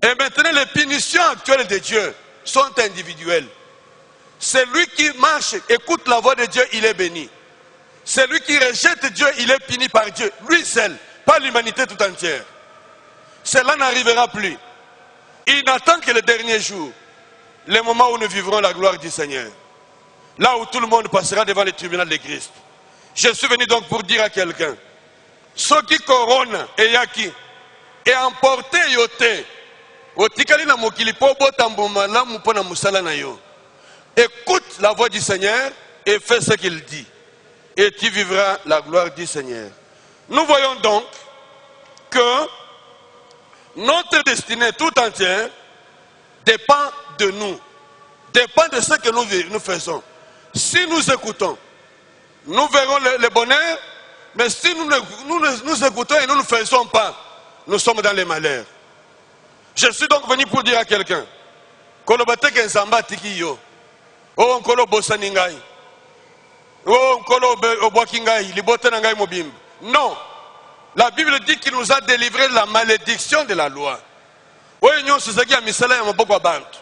Et maintenant, les punitions actuelles de Dieu sont individuelles. Celui qui marche, écoute la voix de Dieu, il est béni. Celui qui rejette Dieu, il est puni par Dieu. Lui seul, pas l'humanité tout entière. Cela n'arrivera plus. Il n'attend que le dernier jour, le moment où nous vivrons la gloire du Seigneur. Là où tout le monde passera devant le tribunal de Christ. Je suis venu donc pour dire à quelqu'un, ceux qui coronent et yaki, et emporté yote, otikali na mokili po botambo malamu po na musala na yo. Écoute la voix du Seigneur et fais ce qu'il dit. Et tu vivras la gloire du Seigneur. Nous voyons donc que notre destinée tout entière dépend de nous, dépend de ce que nous faisons. Si nous écoutons, nous verrons le bonheur, mais si nous écoutons et nous ne faisons pas, nous sommes dans les malheurs. Je suis donc venu pour dire à quelqu'un, Kolobate Kenzamba Tiki yo, oh Nkolo Bosaningai, oh Nkolo Obwakingai, Libote Nangai Mobim. Non, la Bible dit qu'il nous a délivré de la malédiction de la loi. Oui, nous sommes à Misala et Maboko Bantu.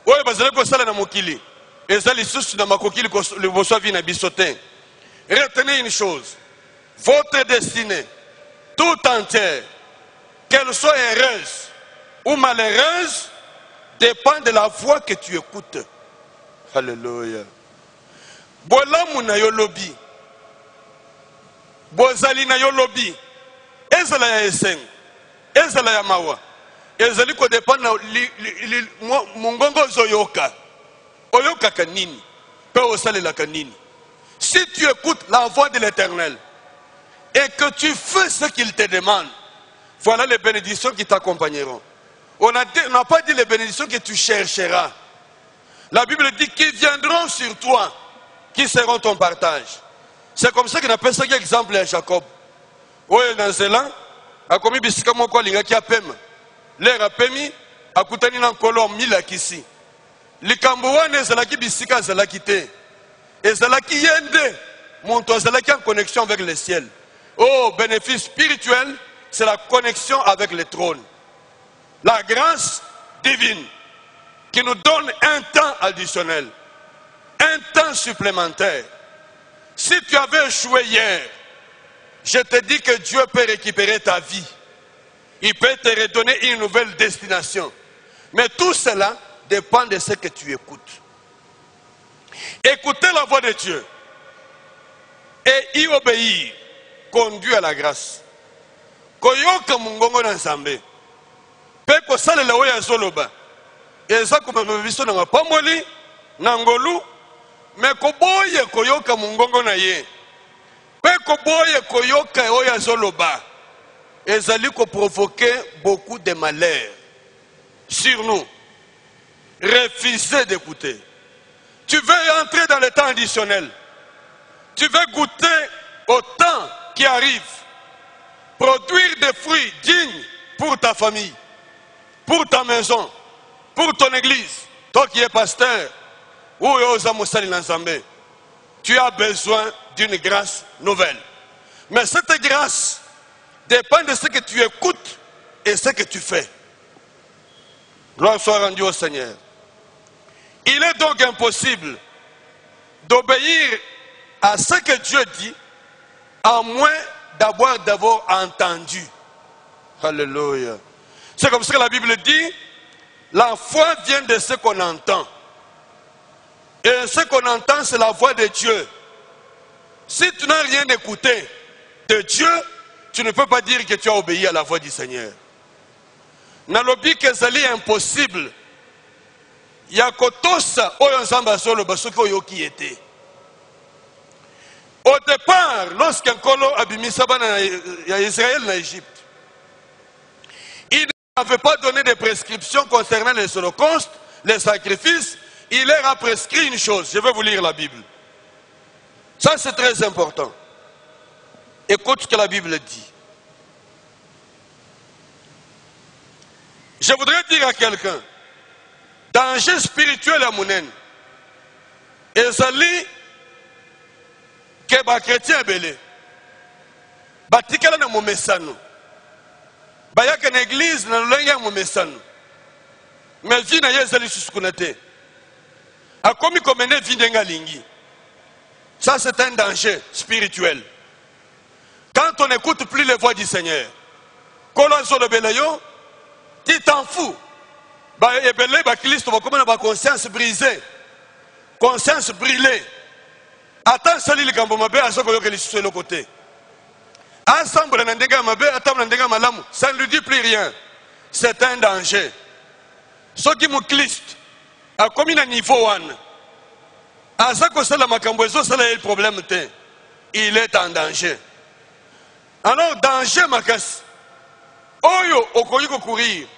Oui, Bazaleko Sala na Mokili. Et ça, les sous dans ma coquille, le bosso vient à bissoter. Retenez une chose, votre destinée, tout entière, qu'elle soit heureuse ou malheureuse, dépend de la voix que tu écoutes. Alléluia. Bolamu na yo lobi, bozali na yo lobi, ezala ya eseng, ezala ya mawa, ezali ko dépend na mungongo zoyoka. Oyoka kanini, pe osalela kanini. Si tu écoutes la voix de l'Éternel et que tu fais ce qu'il te demande, voilà les bénédictions qui t'accompagneront. On n'a pas dit les bénédictions que tu chercheras. La Bible dit qu'ils viendront sur toi, qui seront ton partage. C'est comme ça qu'on appelle ça exemple à Jacob. Oui, dans ce là, a commis bisika moko linga ki apema. L'air apemi, a kutani na kolom mila kisi. Likambo wana ezalaki bisika ezalaki te. Ezalaki yende, monto ezalaki en connexion avec le ciel. Oh, bénéfice spirituel, c'est la connexion avec le trône. La grâce divine qui nous donne un temps additionnel, un temps supplémentaire. Si tu avais échoué hier, je te dis que Dieu peut récupérer ta vie. Il peut te redonner une nouvelle destination. Mais tout cela dépend de ce que tu écoutes. Écouter la voix de Dieu et y obéir conduit à la grâce. Koyoka mungongo na nzambe. Pe ko salela oya zoloba. Eza ko biso na mapamboli na ngolu me ko boye koyoka mungongo na ye. Pe ko boye koyoka oya zoloba. Ezali ko provoquer beaucoup de malheurs sur nous. Refuser d'écouter. Tu veux entrer dans le temps additionnel. Tu veux goûter au temps qui arrive. Produire des fruits dignes pour ta famille, pour ta maison, pour ton église. Toi qui es pasteur, tu as besoin d'une grâce nouvelle. Mais cette grâce dépend de ce que tu écoutes et ce que tu fais. Gloire soit rendue au Seigneur. Il est donc impossible d'obéir à ce que Dieu dit, à moins d'avoir entendu. Alléluia. C'est comme ça que la Bible dit, la foi vient de ce qu'on entend. Et ce qu'on entend, c'est la voix de Dieu. Si tu n'as rien écouté de Dieu, tu ne peux pas dire que tu as obéi à la voix du Seigneur. Nalobi que c'est impossible. Il y a kotosa oyo nzamba solo basoki oyo qui était. Au départ, lorsqu'un colo abimisa bana ya Israël en Égypte, il n'avait pas donné de prescriptions concernant les holocaustes, les sacrifices. Il leur a prescrit une chose. Je vais vous lire la Bible. Ça, c'est très important. Écoute ce que la Bible dit. Je voudrais dire à quelqu'un, danger spirituel à Mounen, ezali que ba chrétien belé, batikala na momesano, bayaka na église na lolenga momesano, mais vie na yezali susukunate, a komi komene vie ndenga lingi. Ça, c'est un danger spirituel. Quand on n'écoute plus les voix du Seigneur, tu t'en fous. Conscience brisée. Conscience brûlée. Attends, ça le côté. Ça ne lui dit plus rien. C'est un danger. Ce qui me cliste, à combien de niveau il est en danger. Alors, danger, Makas, Oyo, Okoyiko courir,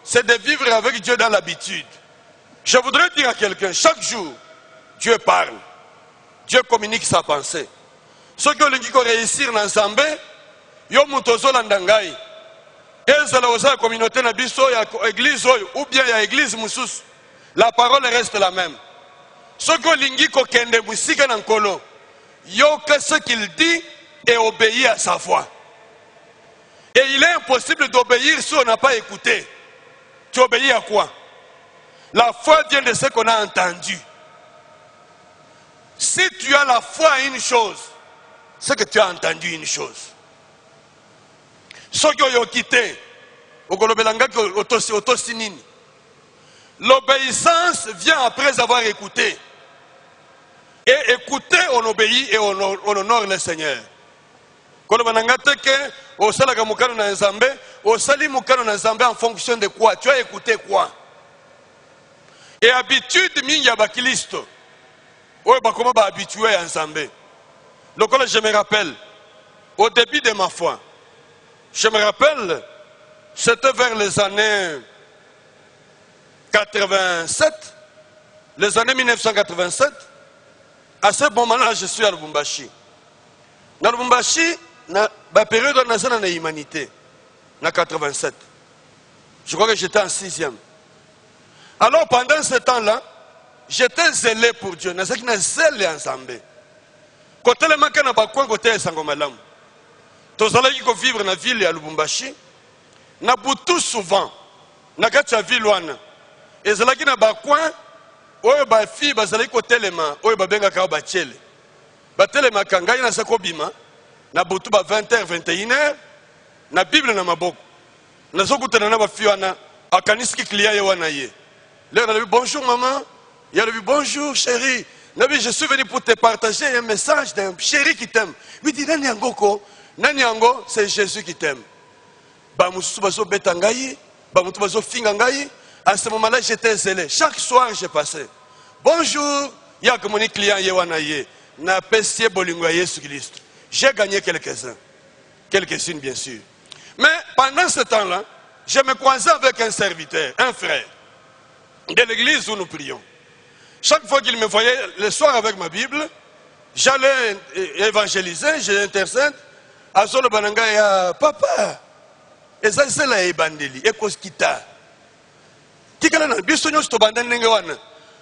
c'est de vivre avec Dieu dans l'habitude. Je voudrais dire à quelqu'un, chaque jour, Dieu parle. Dieu communique sa pensée. Ceux qui ont réussir dans Zambé, yo mutozo landangai. Et la communauté na biso ya église ou bien ya église musus. La parole reste la même. Ceux qui ont kende musika nankolo, yo que ce qu'il dit et obéit à sa voix. Et il est impossible d'obéir si on n'a pas écouté. Tu obéis à quoi? La foi vient de ce qu'on a entendu. Si tu as la foi à une chose, c'est que tu as entendu une chose. Ceux qui ont quitté, l'obéissance vient après avoir écouté. Et écouter, on obéit et on honore le Seigneur. En fonction de quoi? Tu as écouté quoi? Et habitude, je me rappelle, au début de ma foi, je me rappelle, c'était vers les années 87, les années 1987. À ce moment-là, je suis à Lubumbashi. Dans Lubumbashi, la période où on a dans l'humanité, en 87. Je crois que j'étais en 6e. Alors pendant ce temps-là, j'étais zélé pour Dieu. Je suis zélé ensemble. Côté le manque na bakwa côté Sangomalam. Tozala qui vivre dans la ville de Lubumbashi, na butu souvent, na kacha ville wana. Et zala qui na bakwa oyo ba fi bazali ko telema oyo ba benga ka ba chele ba telema kangai na sakobima na butu ba 20h 21h na bible na maboko na sokutana na ba fi wana akaniski client ye wana ye là on a dit bonjour maman, il a dit bonjour chérie, nabi je suis venu pour te partager un message d'un chéri qui t'aime. Oui dit nani yango c'est Jésus qui t'aime. Ba mususu baso betangai ba mutu baso finga ngai. À ce moment-là, j'étais zélé. Chaque soir, je passais. Bonjour, il y a comme mon client Yewanaye. Na pessie bolingo Jésus Christ. J'ai gagné quelques-uns. Quelques-unes, bien sûr. Mais pendant ce temps-là, je me croisais avec un serviteur, un frère, de l'église où nous prions. Chaque fois qu'il me voyait le soir avec ma Bible, j'allais évangéliser, j'intercède. À Zolo Bananga, papa, et ça c'est la Ebandeli, et Koskita.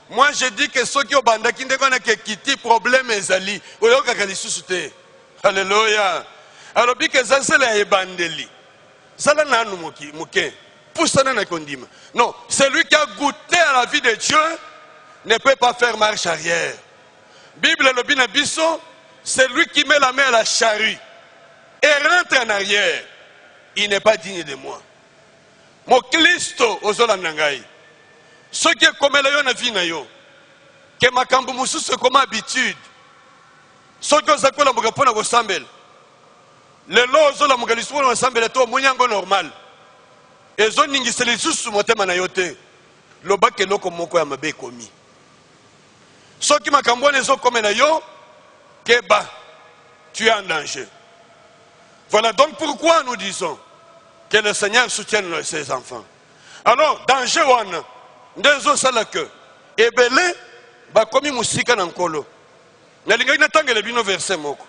Moi je dis que ceux qui ont bandé qui ont quitté problème ezali oyoka kalisusuté. Alléluia. Alors bi que ça c'est la ebandeli. Ça là nanu muke. Pour ça na kondima. Non, c'est lui qui a goûté à la vie de Dieu ne peut pas faire marche arrière. Bible le binabiso, c'est lui qui met la main à la charrue et rentre en arrière. Il n'est pas digne de moi. Mon Christo ozolanangai. Ce qui est comme la na vie na yo. Que makambu mususu comme habitude. Ce que vous appelez la mugapona go sambel. Le lo ozola mugaliswa na sambel to munyango normal. Ezo ningiseli susu motema na yote. Lobake loko moko ya mabe komi. Ce qui makambu na zo comme na yo que bah tu es en danger. Voilà donc pourquoi nous disons que le Seigneur soutienne ses enfants. Alors, danger wana, ndezo salake, ebele, ba komi musika na nkolo. Na linga ina tangele bino verset moko.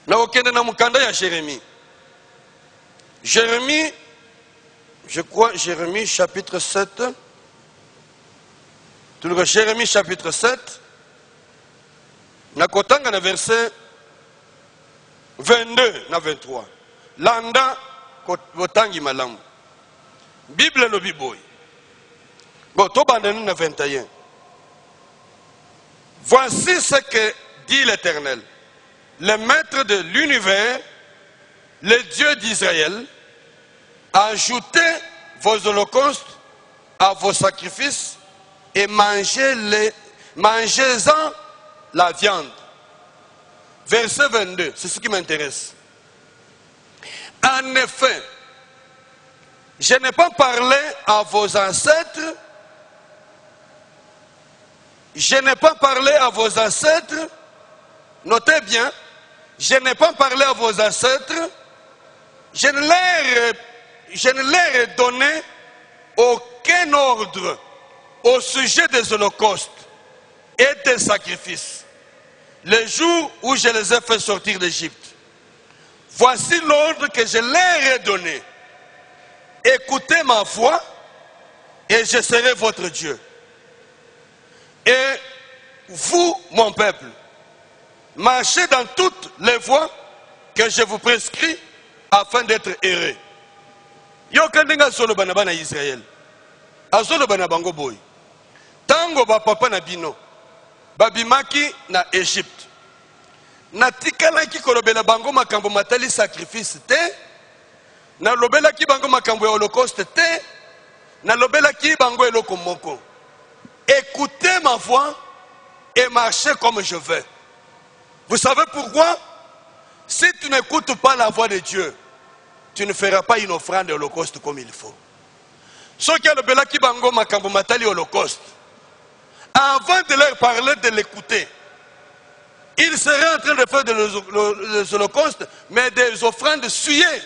Na okende na mukanda ya Jérémie. Jérémie, je crois, Jérémie chapitre 7. Tu le Jérémie chapitre 7. Na kotanga na verset 22 na 23. Landa kotangi malamu. Bible lo biboy. Bon, to bandenu na 21. Voici ce que dit l'Éternel, le maître de l'univers, le Dieu d'Israël, ajoutez vos holocaustes à vos sacrifices et mangez-en la viande. Verset 22, c'est ce qui m'intéresse. En effet, je n'ai pas parlé à vos ancêtres, notez bien, je n'ai pas parlé à vos ancêtres, je ne leur ai donné aucun ordre au sujet des holocaustes et des sacrifices, le jour où je les ai fait sortir d'Égypte. Voici l'ordre que je leur ai donné. Écoutez ma voix et je serai votre Dieu. Et vous, mon peuple, marchez dans toutes les voies que je vous prescris afin d'être heureux. Yokandenga solo banabana Israël. Azolo banabango boy. Tango ba papa na bino. Babimaki na Égypte. Natikalaki kolobela bango makambo matali sacrifice te. Na lobela ki bango makambo ya holocauste te. Na lobela ki bango eloko moko. Écoutez ma voix et marchez comme je veux. Vous savez pourquoi? Si tu n'écoutes pas la voix de Dieu, tu ne feras pas une offrande holocauste comme il faut. Ceux qui ont lobela ki bango makambo matali holocauste, avant de leur parler, de l'écouter, ils seraient en train de faire des holocaustes, mais des offrandes souillées.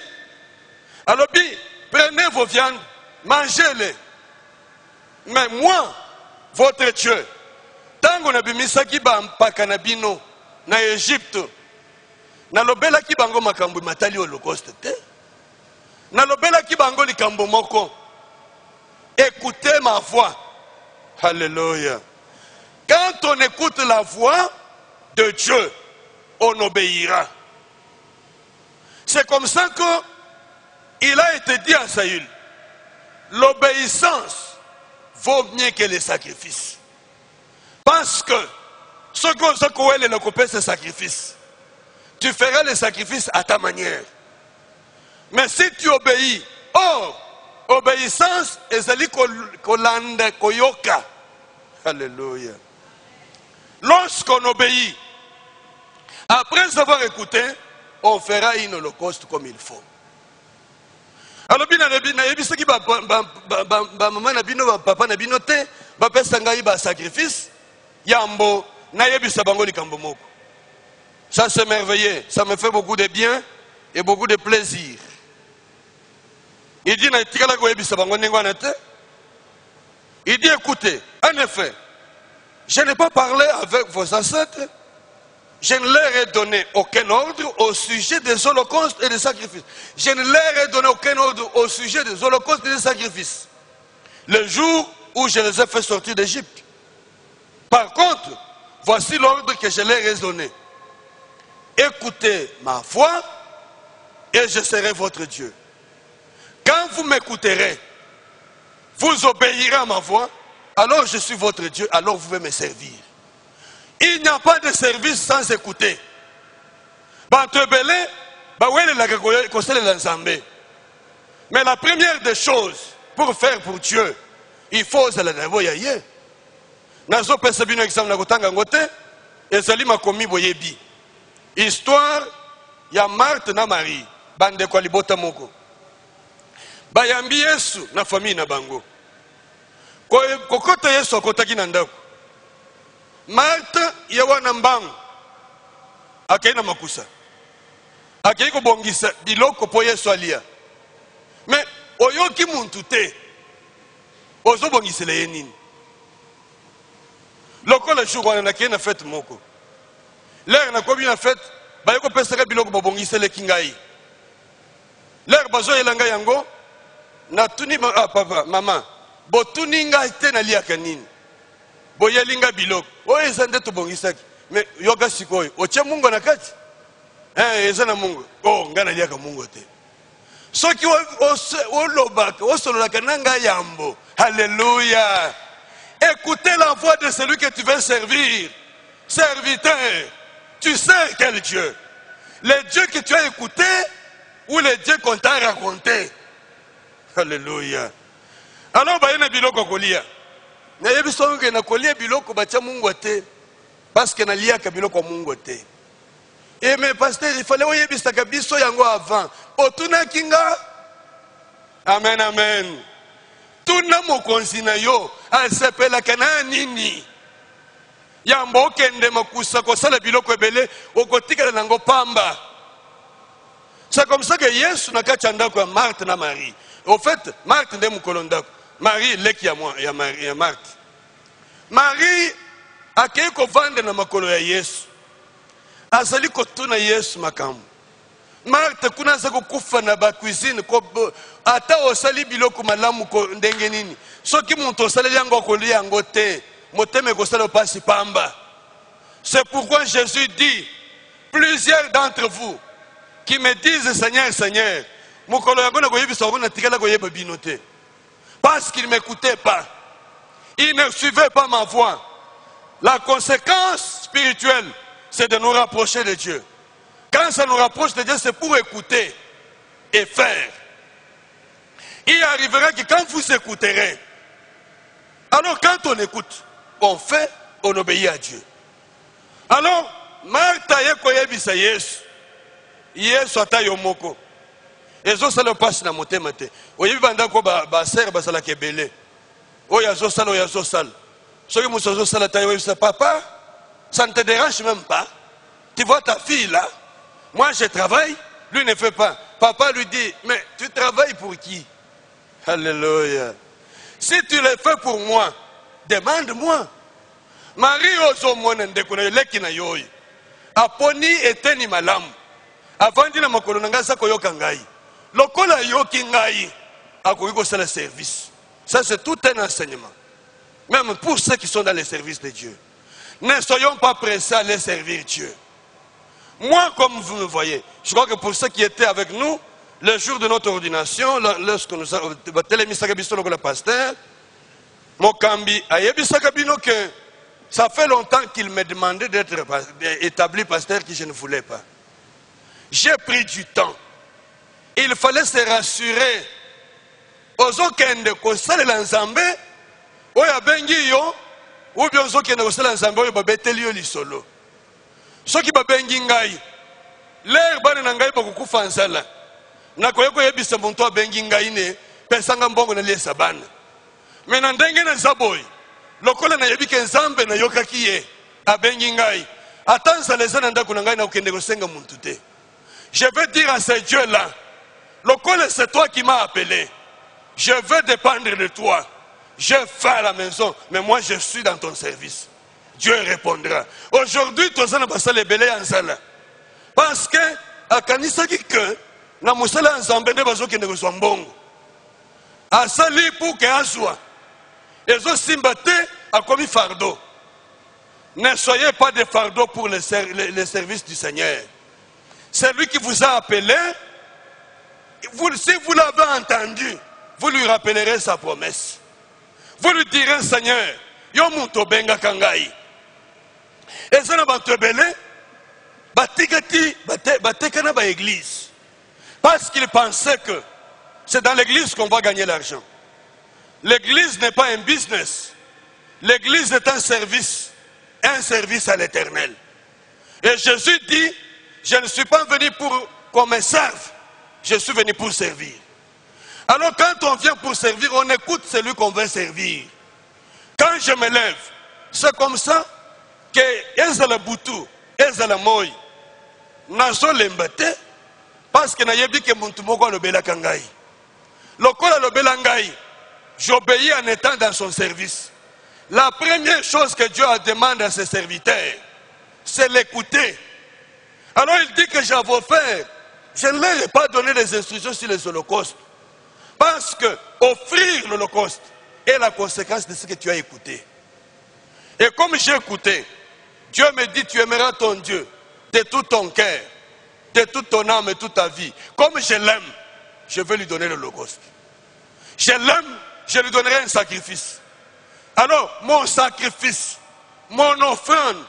Alors, prenez vos viandes, mangez-les. Mais moi, votre Dieu, tango na bimisaki ba mpaka na bino na Égypte, na lobela ki bango makambo matali holocauste te, na lobela ki bango likambo moko. Écoutez ma voix. Alléluia. Quand on écoute la voix de Dieu, on obéira. C'est comme ça qu'il a été dit à Saül, l'obéissance vaut mieux que les sacrifices. Parce que ce que le coupé, c'est sacrifice. Tu feras les sacrifices à ta manière. Mais si tu obéis, obéissance ezali kolanda koyoka. Alléluia. Lorsqu'on obéit, après avoir écouté, on fera une holocauste comme il faut. Alors bien na yebisaki ba maman na bino ba papa na bino te ba pesa ngai ba sacrifice yambo na yebisa bango likambo moko. Ça c'est merveilleux, ça me fait beaucoup de bien et beaucoup de plaisir. Il dit na tikala ko yebisa bango nengwana te. Il dit écoutez, en effet, je n'ai pas parlé avec vos ancêtres, je ne leur ai donné aucun ordre au sujet des holocaustes et des sacrifices. Je ne leur ai donné aucun ordre au sujet des holocaustes et des sacrifices. Le jour où je les ai fait sortir d'Égypte. Par contre, voici l'ordre que je leur ai donné. Écoutez ma voix et je serai votre Dieu. Quand vous m'écouterez, vous obéirez à ma voix, alors je suis votre Dieu, alors vous pouvez me servir. Il n'y a pas de service sans écouter. Mais la première des choses pour faire pour Dieu, il faut oser la voyer. Nazo pesa bino exemple na kotanga ngote, ezali makomi boyebi. Histoire ya Marthe na Marie, bande kwa libota moko. Bayambi Yesu na famille na bango. Kokota Yesu akotaki na ndako. Marthe yewa na mbangu. Akei na makusa. Akei ko bongisa biloko po Yesu alia. Mais oyoki muntu te. Ozo bongisele ye nini? Lokola jour wana na kena fête moko. L'air na kobi na fête, ba yoko pesaka biloko bo bongisele kingai. L'air bazo yelanga yango na tuni papa mama. Bo tuninga te na liaka nini? Bo yelinga biloko. O ezande to bongisaki. Mais yoga sikoyo, oche Mungu na kati. Ezana Mungu. Oh, ngana liaka Mungu te. Soki olobaka, osololaka nanga yambo. Alléluia. Écoutez la voix de celui que tu veux servir. Serviteur. Tu sais quel Dieu? Le Dieu que tu as écouté ou le Dieu qu'on t'a raconté? Alléluia. Alors, il y a biloko kolia. Na yebi songe na kolia biloko bacha Mungu te. Parce que na liaka biloko Mungu te. Et mais pasteur, il fallait oyebi saka biso yango avant. Otuna kinga. Amen, amen. Tuna mokonzi na yo, asepela kana nini? Yambo kende makusa kosala biloko ebele, okotika nango pamba. C'est comme ça que Yesu na kati ndako ya Marthe na Marie. Au fait, Marthe nde mukolo ndako. Marie leki ya Marthe. Marie akei ko vande na makolo ya Yesu. Azali kotuna Yesu makambo. Marthe kuna za kukufa na ba cuisine ko ata osali biloko malamu ko ndenge nini. Soki muntu osali yango kolia yango te, moteme ko sala pasi pamba. C'est pourquoi Jésus dit, plusieurs d'entre vous qui me disent Seigneur, Seigneur, mukolo yango na koyebisa ko na tikala koyeba bino te. Parce qu'ils ne m'écoutaient pas. Ils ne suivaient pas ma voix. La conséquence spirituelle, c'est de nous rapprocher de Dieu. Quand ça nous rapproche de Dieu, c'est pour écouter et faire. Il arrivera que quand vous écouterez, alors quand on écoute, on fait, on obéit à Dieu. Alors, Marthe yekoyebisa Yesu. Yesu ata yomoko. Ezo sala passe na motema te. Oyebi banda ko ba sere ba sala kebele. Oya zo sala oya zo sala. Soki muso sala ta yebisa papa, ça ne te dérange même pas. Tu vois ta fille là? Moi je travaille, lui ne fait pas. Papa lui dit, mais tu travailles pour qui? Alléluia. Si tu le fais pour moi, demande-moi. Marie ozo mona ndekuna leki na yoyi. Aponi eteni malamu. Avandi na makolo nanga sa koyoka ngai. Lokola yoki ngai akoki kosala service. Ça c'est tout un enseignement. Même pour ceux qui sont dans les services de Dieu. Ne soyons pas pressés à aller servir Dieu. Moi, comme vous me voyez, je crois que pour ceux qui étaient avec nous, le jour de notre ordination, lorsque nous avons le pasteur, Mokambi a que ça fait longtemps qu'il me demandait d'être établi pasteur que je ne voulais pas. J'ai pris du temps. Il fallait se rassurer. Ozokende kosala l'ensemble, oya bengi yo, ou bien ozokende kosala l'ensemble oyo babeteli yo lisolo. Soki babengi ngai, l'air bana na ngai bakukufa nzala. Na koyeko yebisa muntu abengi ngai ne, pesanga mbongo na liesa bana. Mais na ndenge na zaboy, lokola na yebike nzambe na yokaki ye, abengi ngai. Atanza lezana ndako na ngai na okende kosenga muntu te. Je veux dire à ce Dieu-là, lokola c'est toi qui m'as appelé. Je veux dépendre de toi. Je fais à la maison, mais moi je suis dans ton service. Dieu répondra. Aujourd'hui, tu as basale belé en parce que à kanisa ki que na musala ensemble de bazo kende ko mbongo. Asali pour que azwa. Ezo simbate a commis fardeau. Ne soyez pas des fardeaux pour les services du Seigneur. C'est lui qui vous a appelé. Si vous l'avez entendu, vous lui rappellerez sa promesse. vous lui direz, Seigneur, yo muto benga kangai. Et ça n'a pas te belé, batekana ba église. Parce qu'il pensait que c'est dans l'église qu'on va gagner l'argent. L'église n'est pas un business. L'église est un service à l'éternel. Et Jésus dit, je ne suis pas venu pour qu'on me serve, je suis venu pour servir. Alors quand on vient pour servir, on écoute celui qu'on veut servir. Quand je me lève, c'est comme ça que ezala butu, ezala moi, nazo lembate, parce que nayebi ke muntu moko lobela kangai. Lokola lobela ngai, j'obéis en étant dans son service. La première chose que Dieu a demandé à ses serviteurs, c'est l'écouter. Alors il dit que j'ai vos frères, je ne leur ai pas donné les instructions sur les holocaustes. Parce que offrir l'holocauste est la conséquence de ce que tu as écouté. Et comme j'ai écouté, Dieu me dit, tu aimeras ton Dieu de tout ton cœur, de toute ton âme et toute ta vie. Comme je l'aime, je vais lui donner l'holocauste. Je l'aime, je lui donnerai un sacrifice. Alors, mon sacrifice, mon offrande,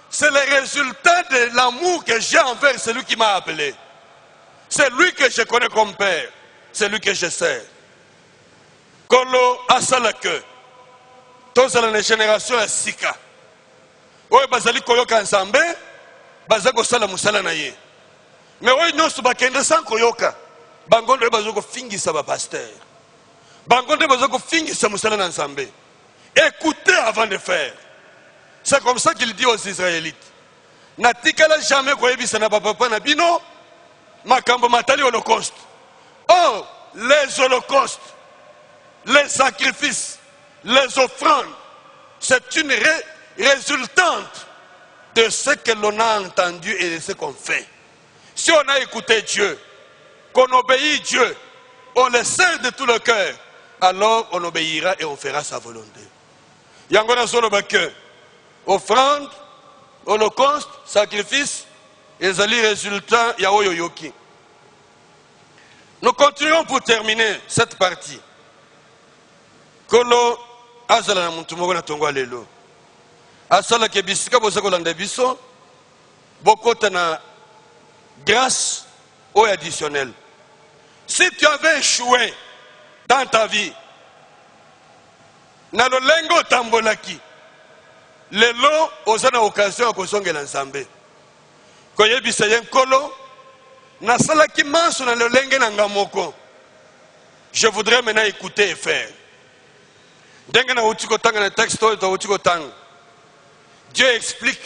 c'est le résultat de l'amour que j'ai envers celui qui m'a appelé. C'est lui que je connais comme père. C'est lui que je sers. Kolo asalake. Tous dans la génération à Sika. Oye bazali koyoka nzambe, bazali kosala musala na ye. Mais oye nyonso bakende sans koyoka. Bangondo bazali kofingisa ba pasteur. Bangondo bazali kofingisa musala na nzambe. Écoutez avant de faire. C'est comme ça qu'il dit aux Israélites. Natikala jamais koyebisa na papa na bino makambo matali holocauste. Or, les holocaustes, les sacrifices, les offrandes, c'est une résultante de ce que l'on a entendu et de ce qu'on fait. Si on a écouté Dieu, qu'on obéit Dieu, on le sert de tout le cœur, alors on obéira et on fera sa volonté. Yangona Solobake, offrande, holocauste, sacrifice, et les résultats, Yaoyo Yoki. Nous continuons pour terminer cette partie. Kolo azala na muntu moko na tongo lelo. Asala ke bisika boza kolanda biso bokota na grâce ou additionnelle. Si tu avais échoué dans ta vie, na lolengo tambolaki, lelo ozana occasion ko songela nzambe. Koyebisa yen kolo nasalaki manso na lolenge na ngamoko. Je voudrais maintenant écouter et faire. Dengana utiko tanga na texte to utiko tanga. Dieu explique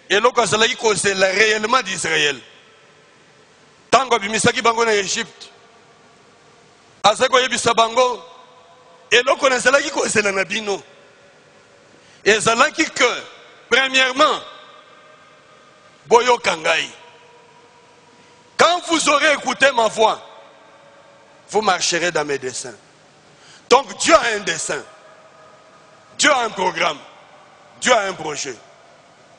et loko azalaki kozela réellement d'Israël. Tango bimisaki bango na Égypte. Azako yebisa bango et loko nazalaki kozela na bino. Et zalaki que premièrement boyo kangai. Quand vous aurez écouté ma voix, vous marcherez dans mes desseins. Donc Dieu a un dessein. Dieu a un programme. Dieu a un projet.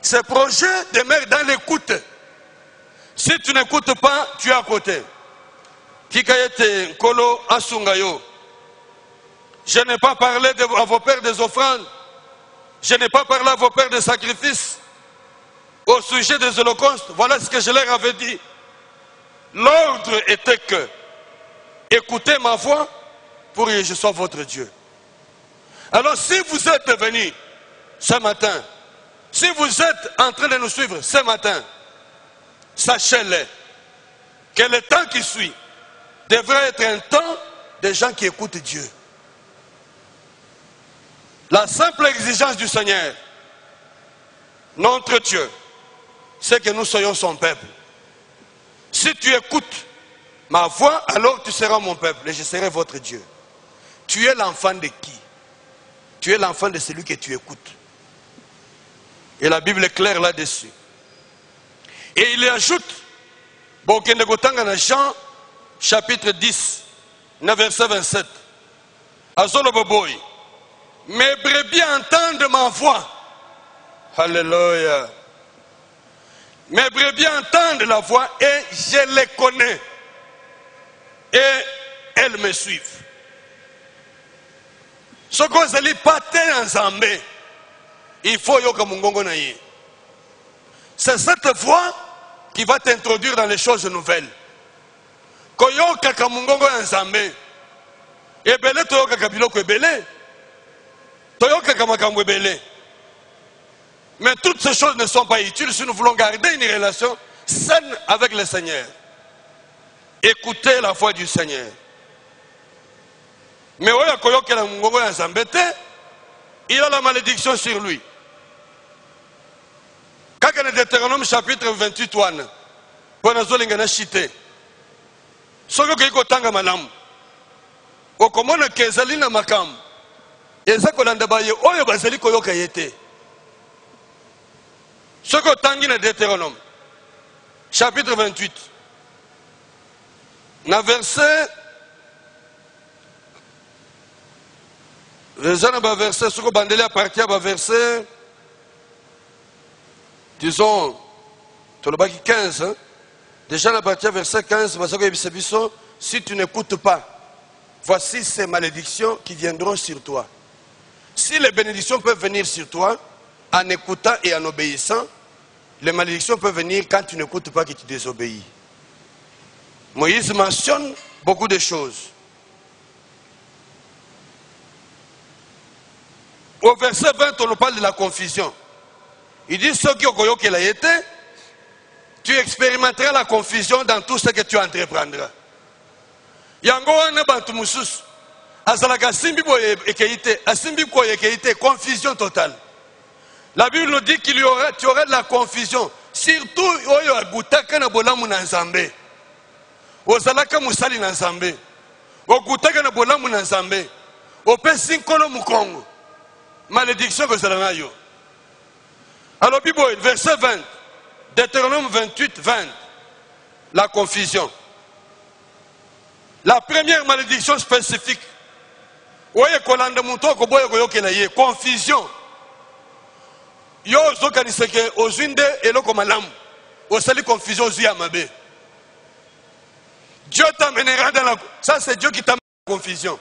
Ce projet demeure dans l'écoute. Si tu n'écoutes pas, tu es à côté. Kikayete Nkolo Asungayo. Je n'ai pas parlé à vos pères des offrandes. Je n'ai pas parlé à vos pères des sacrifices. Au sujet des holocaustes, voilà ce que je leur avais dit. L'ordre était que écoutez ma voix pour que je sois votre Dieu. Alors si vous êtes venus ce matin, si vous êtes en train de nous suivre ce matin, sachez-le que le temps qui suit devrait être un temps de gens qui écoutent Dieu. La simple exigence du Seigneur, notre Dieu, c'est que nous soyons son peuple. Si tu écoutes ma voix, alors tu seras mon peuple et je serai votre Dieu. Tu es l'enfant de qui? Tu es l'enfant de celui que tu écoutes. Et la Bible est claire là-dessus. Et il ajoute, Jean chapitre 10, verset 27. Azolo Boboy, mes brebis entendent ma voix. Alléluia. Mes brebis entendent la voix et je les connais. Et elles me suivent. Ce qu'on s'est paté ensemble, il faut yoka mungongo na ye. C'est cette voix qui va t'introduire dans les choses nouvelles. Koyoka ka mungongo ensemble. Ebele toyoka ka biloko ebele. Toyoka ka makambo ebele. Mais toutes ces choses ne sont pas utiles si nous voulons garder une relation saine avec le Seigneur. Écoutez la voix du Seigneur. Mais oya koyoka la mungongo ensemble, il a la malédiction sur lui. Quand on est Deutéronome chapitre 28, pour nous aller en chité, ce que vous avez malamu, au commande que Zalina Makam, et ça qu'on a d'abord, oyo bazali koyoka yete. Ce que vous avez dans Deutéronome chapitre 28, na verset, les gens ont verset, ce que bandeli a parti à verset. Disons, tu le bas 15, hein? Déjà à partir du verset 15, si tu n'écoutes pas, voici ces malédictions qui viendront sur toi. Si les bénédictions peuvent venir sur toi, en écoutant et en obéissant, les malédictions peuvent venir quand tu n'écoutes pas et que tu désobéis. Moïse mentionne beaucoup de choses. Au verset 20, on nous parle de la confusion. Il dit, ceux qui ont koyoke la été, tu expérimenteras la confusion dans tout ce que tu entreprendras. Yango wana bantu mususu, azalaka simbi boye ekeite, asimbi koye ekeite, confusion totale. La Bible nous dit qu'il y aurait, tu aurais de la confusion, surtout oyo agutaka na bolamu na nzambe. Ozalaka musali na nzambe. Ogutaka na bolamu na nzambe. Opesi nkolo mukongo. Malédiction que zalana yo. Alors, Bible, verset 20, Deutéronome 28, 20, la confusion. La première malédiction spécifique, confusion. Yo zokaniseke ozwinde eloko malamu, osali confusion ozuya mabe. Dieu t'amènera dans la... Ça, c'est Dieu qui t'amène dans la confusion.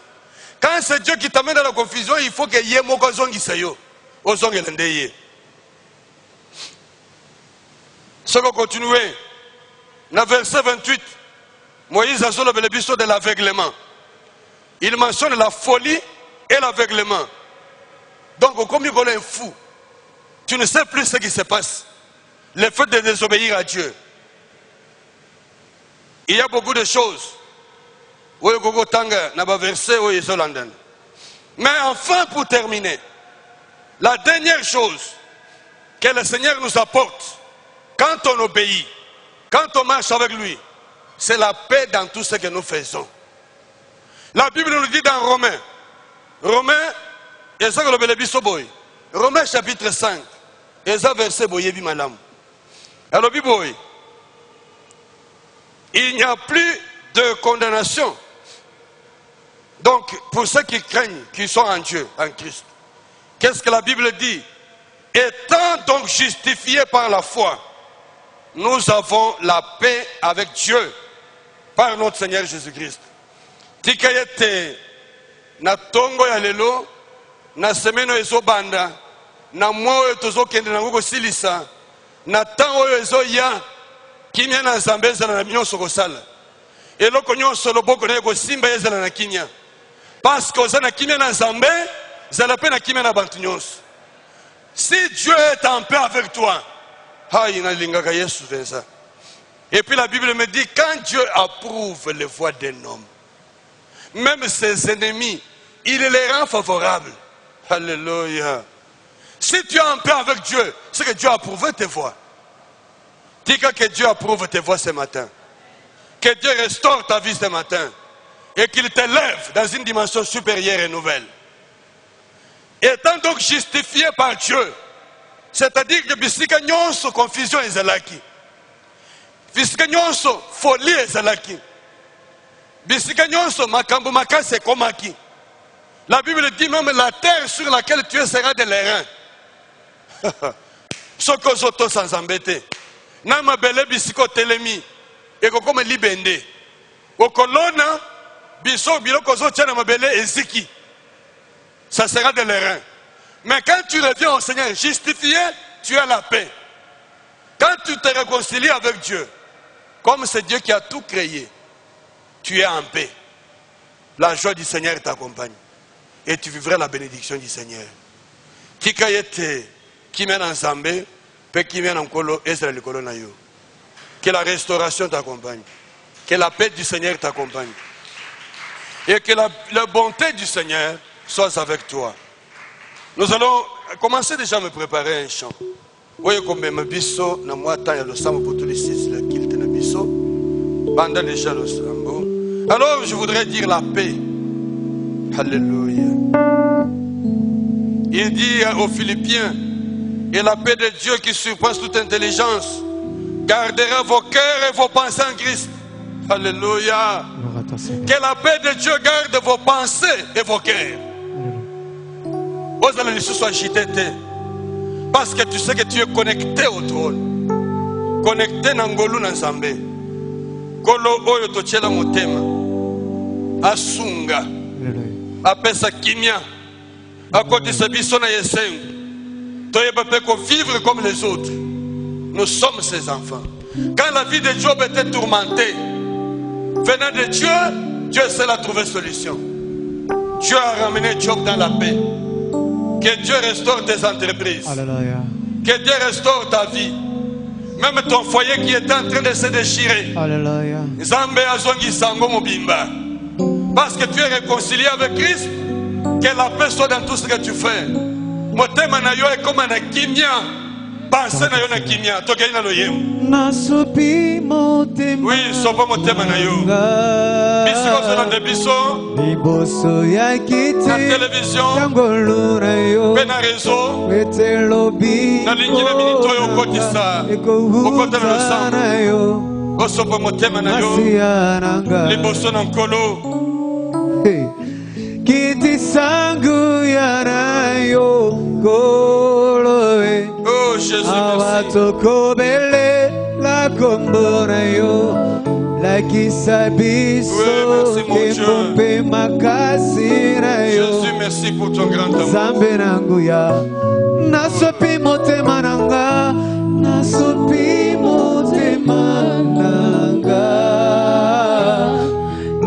Quand c'est Dieu qui t'amène dans la confusion, il faut que yé moko zongi sayo, ozongelende ye. Ce qu'on continue, dans le verset 28, Moïse a soulevé le biseau de l'aveuglement. Il mentionne la folie et l'aveuglement. Donc, comme il est fou, tu ne sais plus ce qui se passe. Le fait de désobéir à Dieu. Il y a beaucoup de choses. Mais enfin, pour terminer, la dernière chose que le Seigneur nous apporte, quand on obéit, quand on marche avec lui, c'est la paix dans tout ce que nous faisons. La Bible nous dit dans Romains, Romains chapitre 5, verset boyebi malam. Alors, il n'y a plus de condamnation. Donc, pour ceux qui craignent, qui sont en Dieu, en Christ, qu'est-ce que la Bible dit? Étant donc justifiés par la foi, nous avons la paix avec Dieu par notre Seigneur Jésus-Christ. Tikayete na tongo ya lelo na semeno ezo banda na moyo tozo kende na ngoko silisa na tango ezo ya kimya na zambeza na nyonso kosala eloko nyonso loboko na ko simba ezala na kimya parce que ozana kimya na zambe zala pe na kimya na bantu nyonso. Si Dieu est en paix avec toi, et puis la Bible me dit, quand Dieu approuve les voies d'un homme, même ses ennemis, il les rend favorables. Alléluia. Si tu es en paix avec Dieu, c'est que Dieu a approuvé tes voies. Dis que Dieu approuve tes voies ce matin. Que Dieu restaure ta vie ce matin. Et qu'il t'élève dans une dimension supérieure et nouvelle. Étant donc justifié par Dieu, c'est-à-dire que bisika nyonso confusion ezalaki, bisika nyonso folie ezalaki, bisika nyonso makambo makase ekomaki. La Bible dit même la terre sur laquelle tu es sera de l'airain. Soko zoto sans embêter. Na mabele bisiko telemi ekokoma libende. Okolona biso biloko zotia na mabele eziki. ça sera de l'airain. Mais quand tu reviens au Seigneur justifié, tu as la paix. Quand tu te réconcilies avec Dieu, comme c'est Dieu qui a tout créé, tu es en paix. La joie du Seigneur t'accompagne. Et tu vivras la bénédiction du Seigneur. Qui mène ensemble, qui mène en colo, Israël colo na yo. Que la restauration t'accompagne. Que la paix du Seigneur t'accompagne. Et que la bonté du Seigneur soit avec toi. Nous allons commencer déjà à me préparer un chant. Voyez comme je biso na moi temps ya le sambo pour tous les six le kilte na biso. Pendant déjà le sambo. Alors je voudrais dire la paix. Alléluia. Il dit aux Philippiens, et la paix de Dieu qui surpasse toute intelligence gardera vos cœurs et vos pensées en Christ. Alléluia. Que la paix de Dieu garde vos pensées et vos cœurs. Vous allez se agiter. Parce que tu sais que tu es connecté au trône. Connecté Nangolu Nanzambe. Kolo oyo tochela motema. Asunga. Apesa kimia. Akoti sabiso na yesengu. Toyeba peko vivre comme les autres. Nous sommes ses enfants. Quand la vie de Job était tourmentée, venant de Dieu, Dieu seul a trouvé solution. Dieu a ramené Job dans la paix. Que Dieu restaure tes entreprises. Alléluia. Que Dieu restaure ta vie. Même ton foyer qui était en train de se déchirer. Alléluia. Parce que tu es réconcilié avec Christ. Que la paix soit dans tout ce que tu fais. Motema na yo est comme un kimia. Pense na yo na kimia. Toke na lo yem. Nasupi motema. Oui, sopa motema na yo. Bisiko sona de biso. Liboso ya kiti. Na télévision. Yangolu na yo. Pe na réseau. Wetelobi. Na lingi na minito yo kotisa. Okota na sang. Osopa motema na yo. Liboso na nkolo. Kiti sangu yanayo koloe. Oh Jésus, awatokobele la kombonayo la kisabiso kemompe makasinayo. Jésus, merci pour ton grand amour. Zambe nangu ya nasopi motema nanga, nasopi motema nanga.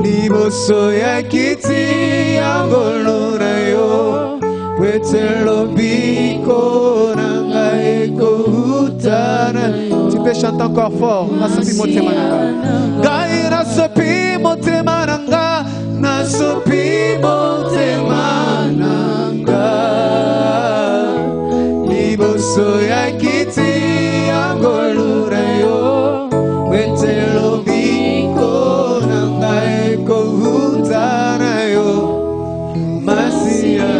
Liboso ya kiti yangolo na yo, wetelobiko nanga eko utana. Tu peux chanter encore fort. Nasopi motema nanga, gai nasopi motema nanga, nasopi motema nanga. Liboso ya kiti yangolo na yo, wetelobiko nanga eko utana yo. Masia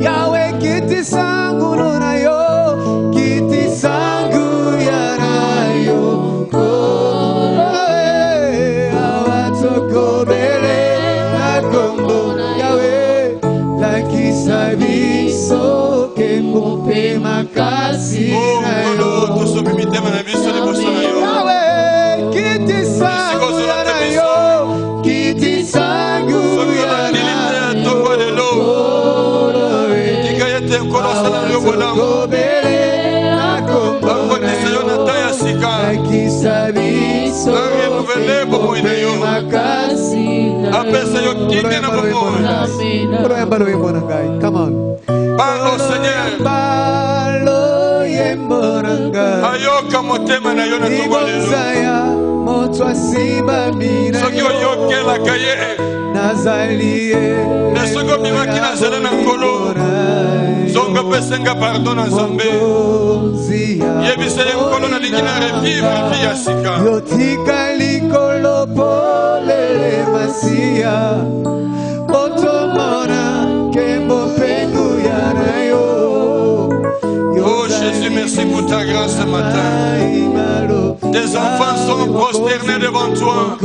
Yahweh kiti sangu na yo, kiti sangu ya na yo. Awatokobele akombo Yahweh la kisabiso kemompe makasi na yo. Yahweh kiti sangu ya na yo, kiti sangu ya na yo. Come on. Parle au Seigneur. Ayoka motema na yo na tongolelo. Soki oyoke la kaye. Nesoki obimaki na zela na nkolo. Zonga pesenga pardon na Nzambe. Yebisa ye nkolo na lingi na revivre vie ya sika. Yotika likolo polele masia. Otomona kembo pengu ya na yo. Oh Jésus, merci pour ta grâce ce matin. Tes enfants sont prosternés devant toi.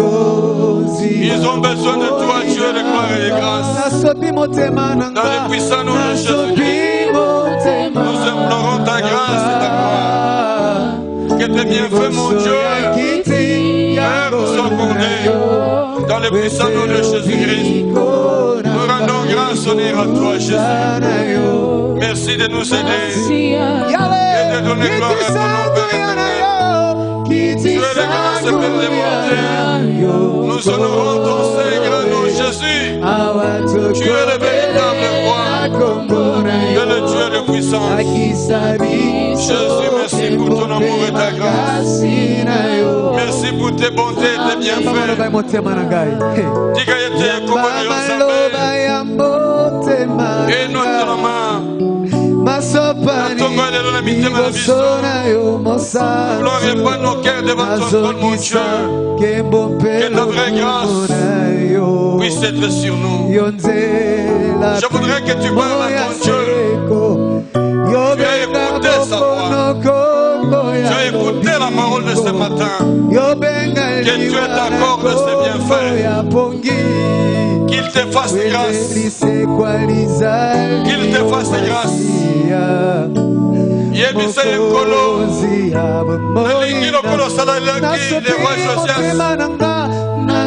Ils ont besoin de toi, Dieu de gloire et de grâce. Dans le puissant nom de Jésus, nous implorons ta grâce et ta gloire. Que tes bienfaits, mon Dieu, soient accordés. Dans le puissant nom de Jésus-Christ, nous rendons grâce, honneur à toi, Jésus. Merci de nous aider et de donner gloire à ton nom, Père éternel. Tu es le grand Père des mortels. Nous honorons ton Seigneur, nous, Jésus. Tu es le véritable roi. Tu es le Dieu de puissance. Jésus, merci pour ton amour et ta grâce. Merci pour tes bontés et tes bienfaits. Et notamment, glorifie nos cœurs devant ton trône, mon Dieu. Que ta vraie grâce puisse être sur nous. Je voudrais que tu parles à ton Dieu. Tu as écouté sa voix. Tu as écouté la parole de ce matin. Que Dieu t'accorde ses bienfaits. Qu'il te fasse grâce. Qu'il te fasse grâce. Yebisa Yekolo. Nalingi lokolo salalaki le roi Josias.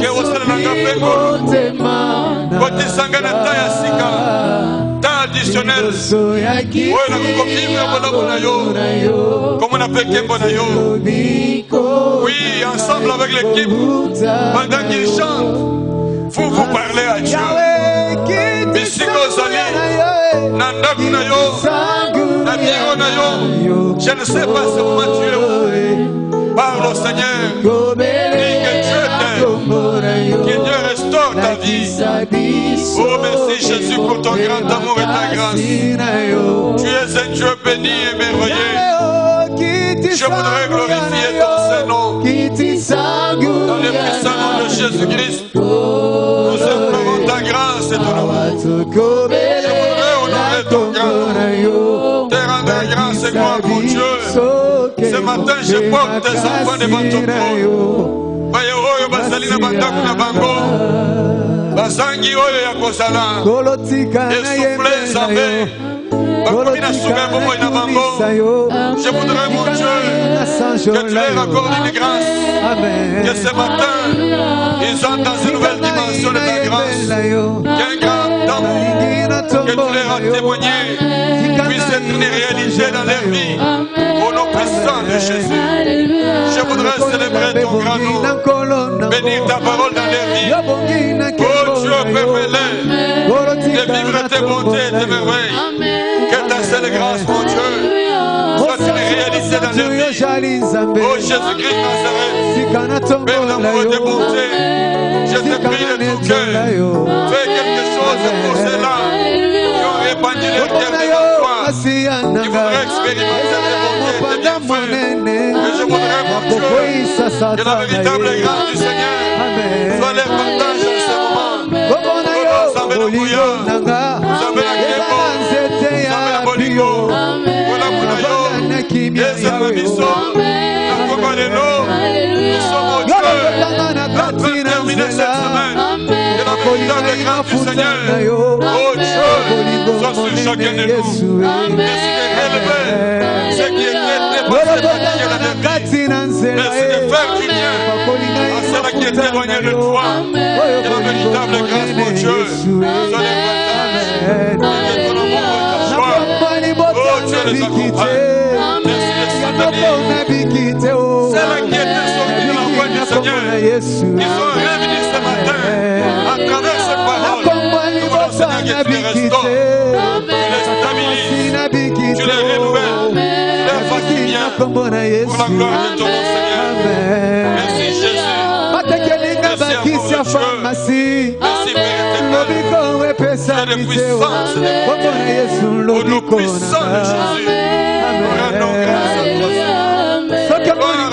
Que osalalanga pengo. Kotisanga na taya sika. Ta additionnel. Oyo na kokokimba bonabo na yo. Comme on appelle Kembo na yo. Oui, ensemble avec l'équipe. Pendant qu'ils chantent, vous parlez à Dieu. Bisiko Zali. Nandaku na yo. Je ne sais pas ce moment tu es où. Parle au Seigneur. Dis que Dieu t'aime. Que Dieu restaure ta vie. Oh, merci Jésus pour ton grand amour et ta grâce. Tu es un Dieu béni et merveilleux. Je voudrais glorifier ton Saint-Nom. Dans le puissant nom de Jésus-Christ, nous implorons ta grâce et ton amour. Je voudrais honorer ton grand nom. Te rendre grâce et gloire, mon Dieu. Ce matin, je porte tes enfants devant ton trône. Bayoyo basalina bandaku na bango. Basangi oyo ya kozala. Essoufflé Nzambe. Bakomina souga bomo na bango. Je voudrais, mon Dieu, que tu leur accordes une grâce. Que ce matin, ils entrent dans une nouvelle dimension de ta grâce. Qu'un grand amour que tu leur as témoigné puisse être une réalité dans leur vie. Au nom puissant de Jésus. Je voudrais célébrer ton grand nom. Bénir ta parole dans leur vie. Oh Dieu, permets-les de vivre tes bontés et tes merveilles. Que ta seule grâce, mon Dieu, soit une réalité dans leur vie. Oh Jésus-Christ Nazareth, Père d'amour et de bonté, je te prie de tout cœur. Fais quelque chose pour ceux-là qui ont répandu leur cœur devant toi. Qui voudraient expérimenter tes bontés et tes bienfaits. Et je voudrais, mon Dieu, que la véritable grâce du Seigneur soit leur partage en ce moment. Oh Dieu, sois sur chacun de nous. Merci de relever ce qui est dépassé de la vie. Merci de faire du bien à ceux qui est éloigné de toi. De la véritable grâce, mon Dieu. Sois les partages et de ton amour et ta joie. Oh Dieu, les accompagne. Merci de s'attaquer. Ceux qui étaient sortis de la voie du Seigneur, qui sont revenus ce matin à travers cette parole. Nous voulons, Seigneur, que tu les restaures, tu les stabilises, tu les renouvelles, tu les fasses du bien pour la gloire de ton nom, Seigneur. Merci Jésus. Merci à mon Dieu. Merci Père éternel. Tu es de puissance. Au nom puissant de Jésus. Nous rendons grâce à toi, Seigneur. Gloire à ton nom, mon Dieu.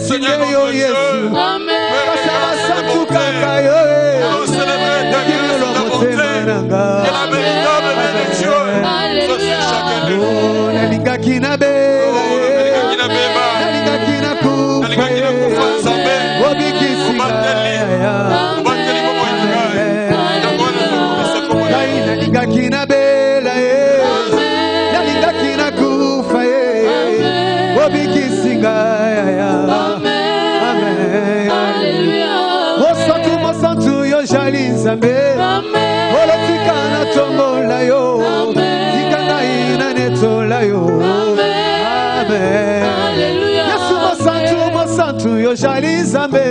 Seigneur notre Dieu, nous célébrons ta grâce et ta bonté, que la véritable bénédiction soit sur chacun de nous. ozali nzambe olotika na tombola yo tika ngai na netola yo Yesu mosantu yo ozali nzambe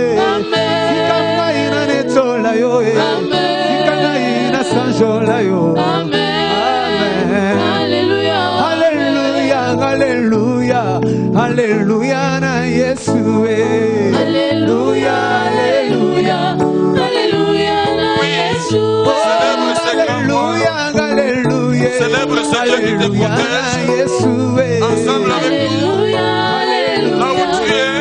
tika ngai na netola yo tika ngai na sanjola yo Alléluia, Alléluia na Yesu Alléluia, Alléluia, Alléluia na Yesu Alléluia, Alléluia, célèbre ce Dieu qui te protège ensemble avec nous là où tu es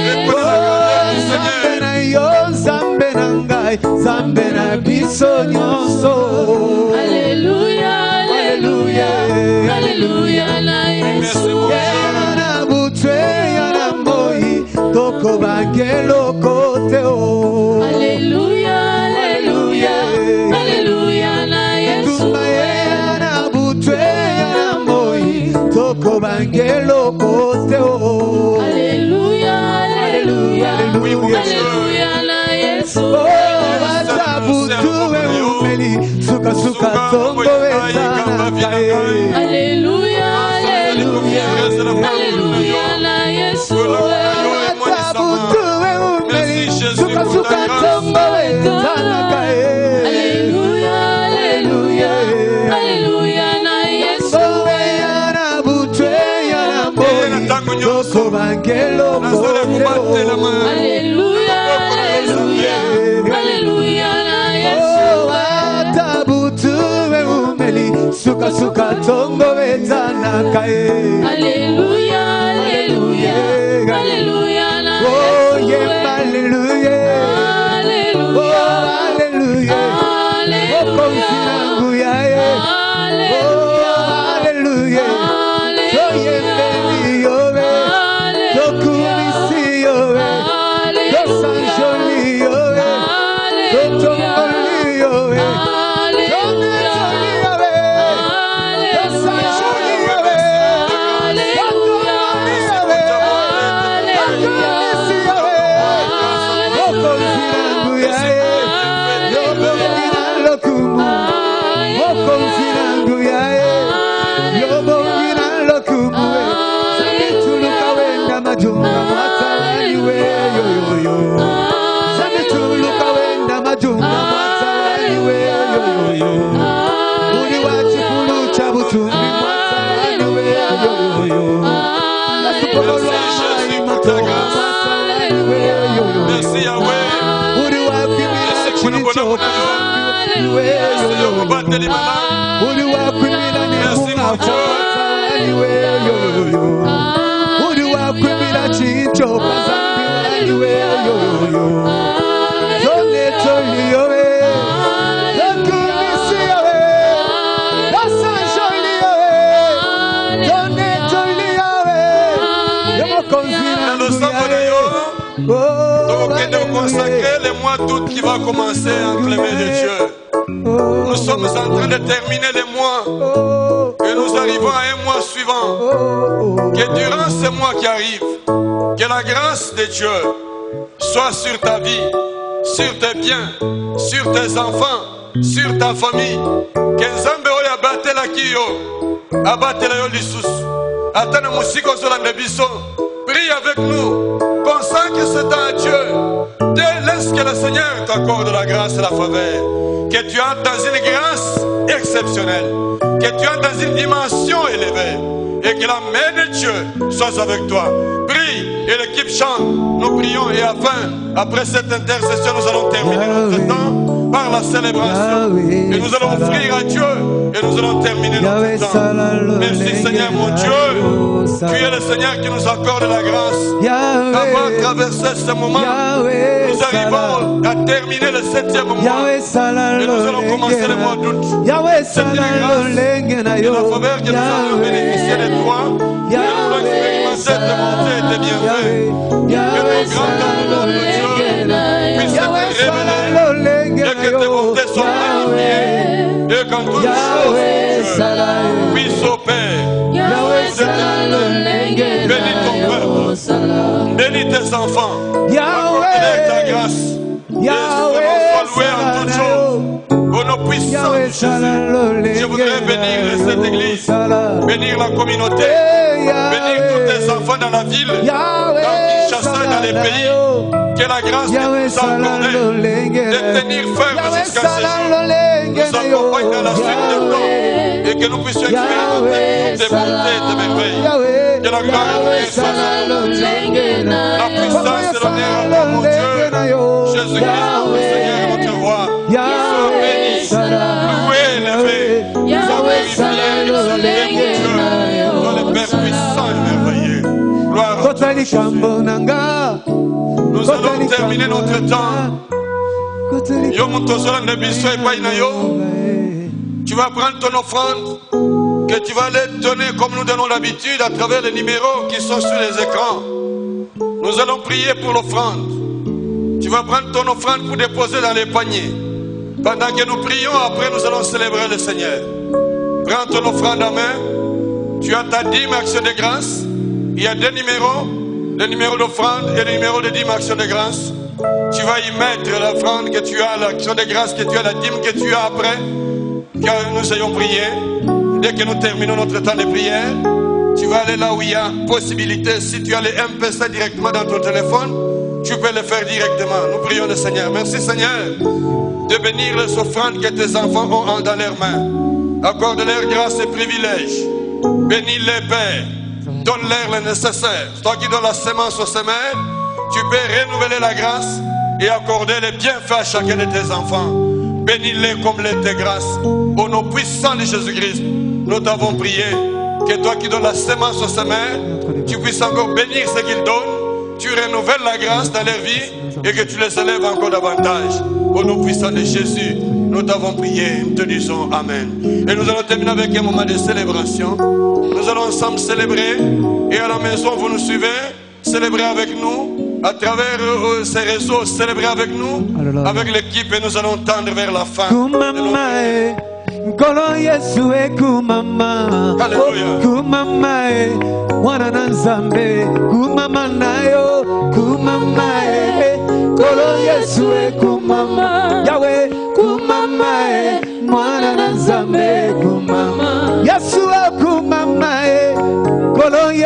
répondre à la grandeur du Seigneur Zambe na biso nyonso Alléluia, Alléluia, Alléluia na Yesu Yana butwe yana moi toko bangelo kote o Alléluia, Alléluia, Alléluia na Yesu Yana butwe yana moi toko bangelo kote o Alléluia, Alléluia, Alléluia na Yesu Suka suka tombo Alléluia, Alléluia, Alléluia na Yesu Suka suka tombo Alléluia, Alléluia, Alléluia na Yesu Yana butwe yana moi Toko bangelo Alléluia, Alléluia, Alléluia na Yesu Suka suka tombo betana kae Alléluia, Alléluia, Alléluia na Yesu Alléluia, Alléluia, Alléluia, Alléluia, Alléluia, Merci Yahweh. Merci mon consacrer les mois d'août qui va commencer entre les mains de Dieu. Nous sommes en train de terminer les mois et nous arrivons à un mois suivant. Que durant ces mois qui arrivent, que la grâce de Dieu soit sur ta vie, sur tes biens, sur tes enfants, sur ta famille. Que Nzambe oyo abatela kiyo, abatela yo lisusu. Atana musiko zolande biso. Prie avec nous. Consacre ce temps à Dieu. Laisse que le Seigneur t'accorde la grâce et la faveur. Que tu entres dans une grâce exceptionnelle. Que tu entres dans une dimension élevée. Et que la main de Dieu soit avec toi. Prie et l'équipe chante. Nous prions et après cette intercession, nous allons terminer notre temps par la célébration. Et nous allons offrir à Dieu et nous allons terminer notre temps. Merci Seigneur mon Dieu. Tu es le Seigneur qui nous accorde la grâce. Avant de traverser ce moment, nous arrivons à terminer le 7e mois. Et nous allons commencer le mois d'août. C'est une grâce et la faveur que nous allons bénéficier de toi. Et nous allons expérimenter de montée et de bienfaits. Que ton grand amour de Dieu puisse être révélé. Et que tes bontés soient magnifiées. Et qu'en toutes choses, Dieu puisse opérer. Bénis ton peuple. Bénis tes enfants. Accorde-leur ta grâce. Jésus. Je voudrais bénir cette église, bénir la communauté, bénir tous tes enfants dans la ville, dans Kinshasa et dans les pays. Que la grâce nous accorde de tenir ferme jusqu'à ce jour nous accompagne dans la suite de temps et que nous puissions expérimenter des bontés et des merveilles. Que la gloire et la puissance et l'honneur à mon Dieu, Jésus-Christ, Seigneur et notre roi, sois béni, loué, élevé, sois glorifié, salué, mon Dieu, dans le Père puissant et merveilleux. Gloire à toi, nous allons terminer notre temps. Tu vas prendre ton offrande que tu vas les donner comme nous donnons l'habitude à travers les numéros qui sont sur les écrans. Nous allons prier pour l'offrande. Tu vas prendre ton offrande pour déposer dans les paniers. Pendant que nous prions, après nous allons célébrer le Seigneur. Prends ton offrande en main. Tu as ta dîme action de grâce. Il y a deux numéros. Le numéro d'offrande et le numéro de dîme action de grâce. Tu vas y mettre l'offrande que tu as, l'action de grâce que tu as, la dîme que tu as après que nous ayons prié. Dès que nous terminons notre temps de prière, tu vas aller là où il y a possibilité. Si tu as les M-Pesa directement dans ton téléphone, tu peux le faire directement. Nous prions le Seigneur. Merci Seigneur de bénir les offrandes que tes enfants ont dans leurs mains. Accorde-leur grâce et privilèges. Bénis-les, Père. Donne-leur le nécessaire. Toi qui donnes la semence aux semelles, tu peux renouveler la grâce et accorder les bienfaits à chacun de tes enfants. Bénis-les comme tes grâces. Au nom puissant de Jésus-Christ, nous t'avons prié que toi qui donnes la semence aux semelles, tu puisses encore bénir ce qu'ils donnent. Tu renouvelles la grâce dans leur vie et que tu les élèves encore davantage. Au nom puissant de Jésus, nous t'avons prié. Nous te disons Amen. Et nous allons terminer avec un moment de célébration. Nous allons ensemble célébrer. Et à la maison, vous nous suivez. Célébrer avec nous. À travers ces réseaux, célébrer avec nous. Avec l'équipe. Et nous allons tendre vers la fin. Alléluia.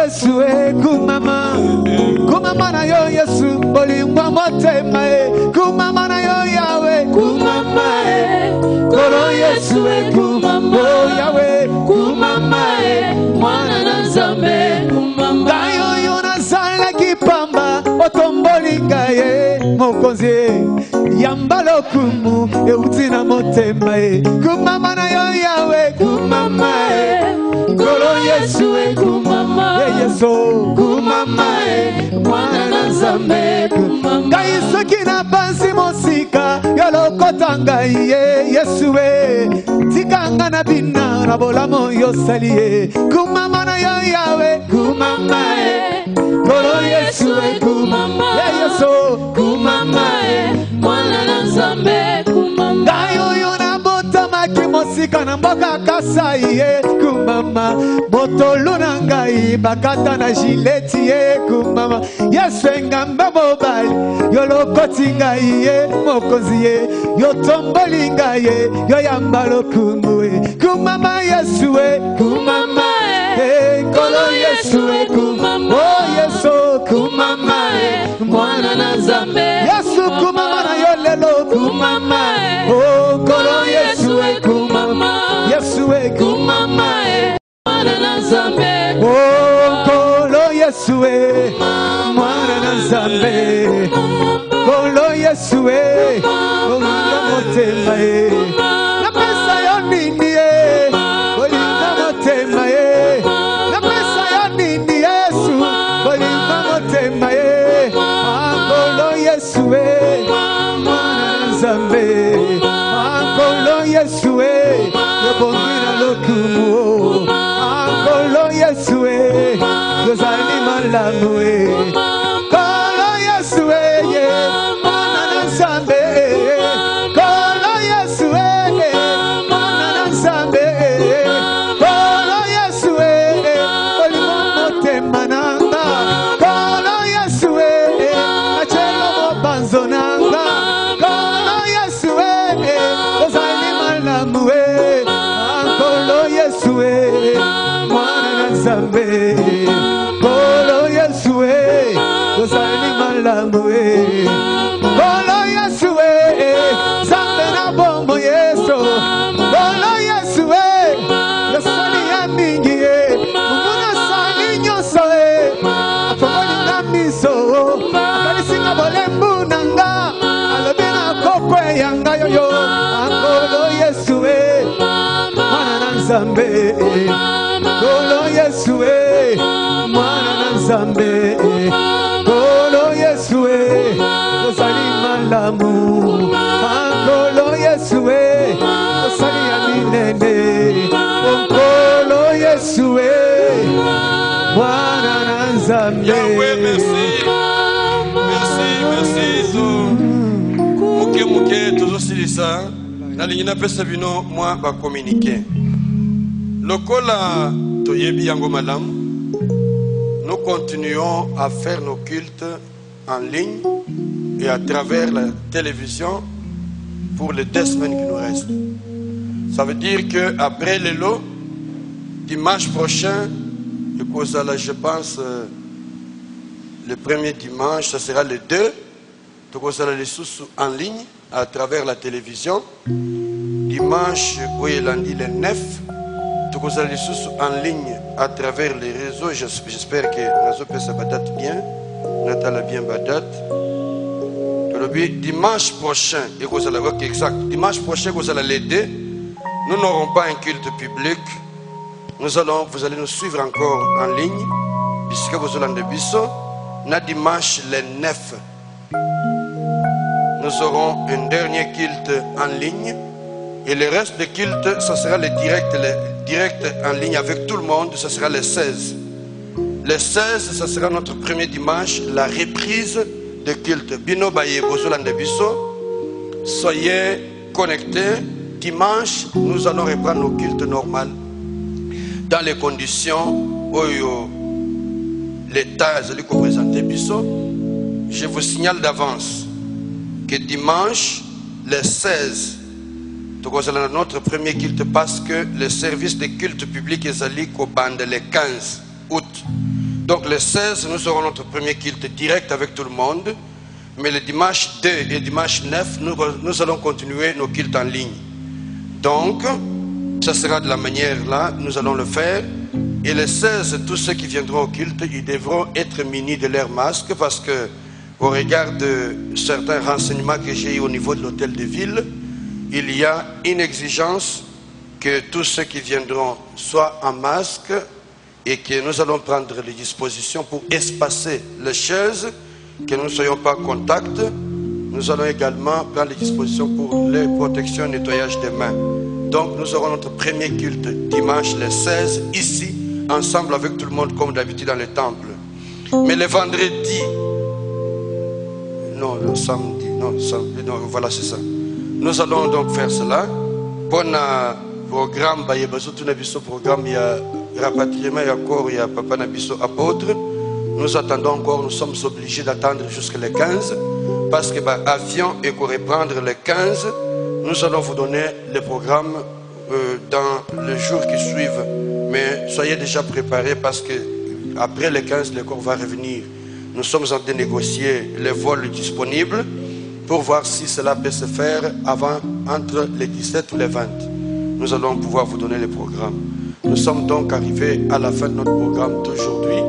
Yesue kumama kumama na yo Yesu bolingwa motema kumama na yo Yawe kumama kolo Yesue kumama Yawe kumama mwana na Nzambe kumama dayo yona sala kipamba otombolinga ye mokonzi yambalo kumu eutina motema kumama na yo Yawe kumama kolo Yesue kumama Yesu kumama mwana na Nzambe kumama kaiso kina bansi mosika yolokota ngai Yesu tikanga na bina na bolamo yosaliye kumama na yo Yawe kumama kolo Yesu kumama Yesu kumama mwana na Nzambe kumama dayo yona bota makimosika na mboka Kasai kumama botoluna ngai bakata na jileti kumama Yesu ngamba mobali yolokoti ngai mokonzi yotomboli ngai yoyambalo kumu kumama Yesu kumama kolo Yesu kumama oh Yesu kumama mwana na Nzambe Yesu kumama na yolelo kumama oh kolo Yesu kumama Yesu kumama mwana na Nzambe oh kolo Yesu mwana na Nzambe kolo Yesu olinga motema na pesa yo nini olinga motema na pesa yo nini Yesu olinga motema kolo Yesu mwana na Nzambe kolo Yesu yobongina lokumu kolo Yesu yozali malamu kolo Yesu mwana na Nzambe kolo Yesu mwana na Nzambe kolo Yesu olimo motema nanga kolo Yesu achelo mobanzo nanga kolo Yesu ozali malamu yanga yoyo angolo Yesue mwana na Nzambe ngolo Yesue mwana na Nzambe ngolo Yesue ozali malamu ngolo Yesue ozali ya minene ngolo Yesue mwana na Nzambe. Yahweh, merci. Merci. Muke toujours silisa na lingina pesa bino moi ba communiquer. Lokola toyebi yango malam. Nous continuons à faire nos cultes en ligne et à travers la télévision pour les 2 semaines qui nous restent. Ça veut dire que après le lot, dimanche prochain, je pense le premier dimanche, ça sera le 2. En ligne à travers la télévision. Dimanche, lundi le 9, en ligne à travers les réseaux. J'espère que Nazo peut sa date bien. Natala bien badat. Dimanche prochain, exact. Dimanche prochain, vous allez l'aider. Nous n'aurons pas un culte public. Vous allez nous suivre encore en ligne. Puisque vous allez de Bisso. Dimanche le 9. Nous aurons un dernier culte en ligne et le reste des cultes, ce sera le direct en ligne avec tout le monde, ce sera le 16. Le 16, ce sera notre premier dimanche, la reprise de culte. Bino Baye Bozolande Bisso, soyez connectés. Dimanche, nous allons reprendre nos cultes normaux dans les conditions où l'État est présenté Bisso. Je vous signale d'avance que dimanche, le 16, notre premier culte parce que le service de culte public est allé au bande le 15 août. Donc le 16, nous aurons notre premier culte direct avec tout le monde. Mais le dimanche 2 et dimanche 9, nous allons continuer nos cultes en ligne. Donc, ça sera de la manière là, nous allons le faire. Et le 16, tous ceux qui viendront au culte, ils devront être munis de leur masque parce que au regard de certains renseignements que j'ai eu au niveau de l'hôtel de ville, il y a une exigence que tous ceux qui viendront soient en masque et que nous allons prendre les dispositions pour espacer les chaises, que nous ne soyons pas en contact. Nous allons également prendre les dispositions pour les protections et nettoyage des mains. Donc nous aurons notre premier culte dimanche le 16 ici, ensemble avec tout le monde comme d'habitude dans le temple. Mais le vendredi, non, le samedi, non, voilà, c'est ça. Nous allons donc faire cela. Bon programme, il y a programme, il y a rapatriement, il y a encore, il y a Papa Nabiso apôtre. Nous attendons encore, nous sommes obligés d'attendre jusqu'à le 15 parce que avion et pour reprendre le 15, nous allons vous donner le programme dans les jours qui suivent. Mais soyez déjà préparés parce que après le 15, le corps va revenir. Nous sommes en train de négocier les vols disponibles pour voir si cela peut se faire avant, entre les 17 ou les 20. Nous allons pouvoir vous donner le programme. Nous sommes donc arrivés à la fin de notre programme d'aujourd'hui.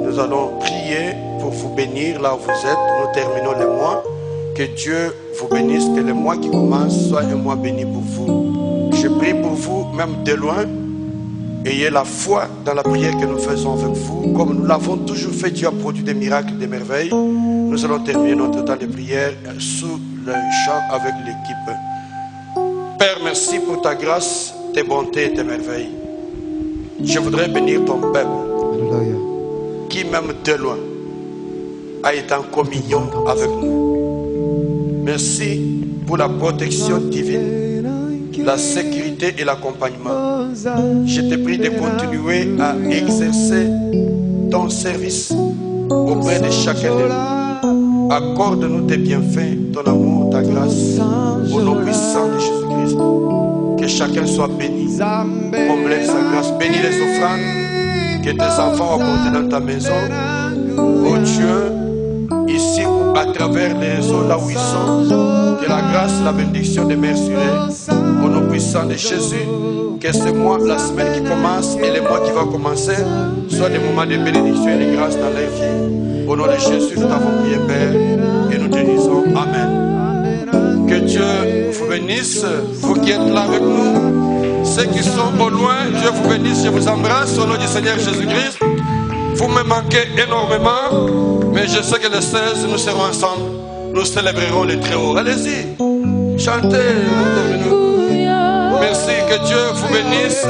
Nous allons prier pour vous bénir là où vous êtes. Nous terminons le mois. Que Dieu vous bénisse, que le mois qui commence soit un mois béni pour vous. Je prie pour vous, même de loin. Ayez la foi dans la prière que nous faisons avec vous. Comme nous l'avons toujours fait, Dieu a produit des miracles, des merveilles. Nous allons terminer notre temps de prière sous le chant avec l'équipe. Père, merci pour ta grâce, tes bontés et tes merveilles. Je voudrais bénir ton peuple. Alléluia. Qui même de loin a été en communion avec nous. Merci pour la protection divine, la sécurité et l'accompagnement. Je te prie de continuer à exercer ton service auprès de chacun de nous. Accorde-nous tes bienfaits, ton amour, ta grâce, au nom puissant de Jésus-Christ. Que chacun soit béni, comblé de sa grâce. Bénis les offrandes que tes enfants ont apportées dans ta maison. Oh Dieu, ici ou à travers les réseaux, là où ils sont, que la grâce, la bénédiction demeure sur eux. Au nom puissant de Jésus, que ce mois, la semaine qui commence et le mois qui va commencer, soient des moments de bénédiction et de grâce dans leur vie. Au nom de Jésus, nous t'avons prié, Père, et nous te disons Amen. Que Dieu vous bénisse, vous qui êtes là avec nous. Ceux qui sont au loin, Dieu vous bénisse, je vous embrasse au nom du Seigneur Jésus-Christ. Vous me manquez énormément, mais je sais que le 16, nous serons ensemble. Nous célébrerons le Très-Haut. Allez-y, chantez. Merci, que Dieu vous bénisse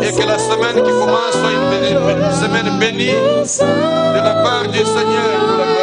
et que la semaine qui commence soit une semaine bénie de la part du Seigneur.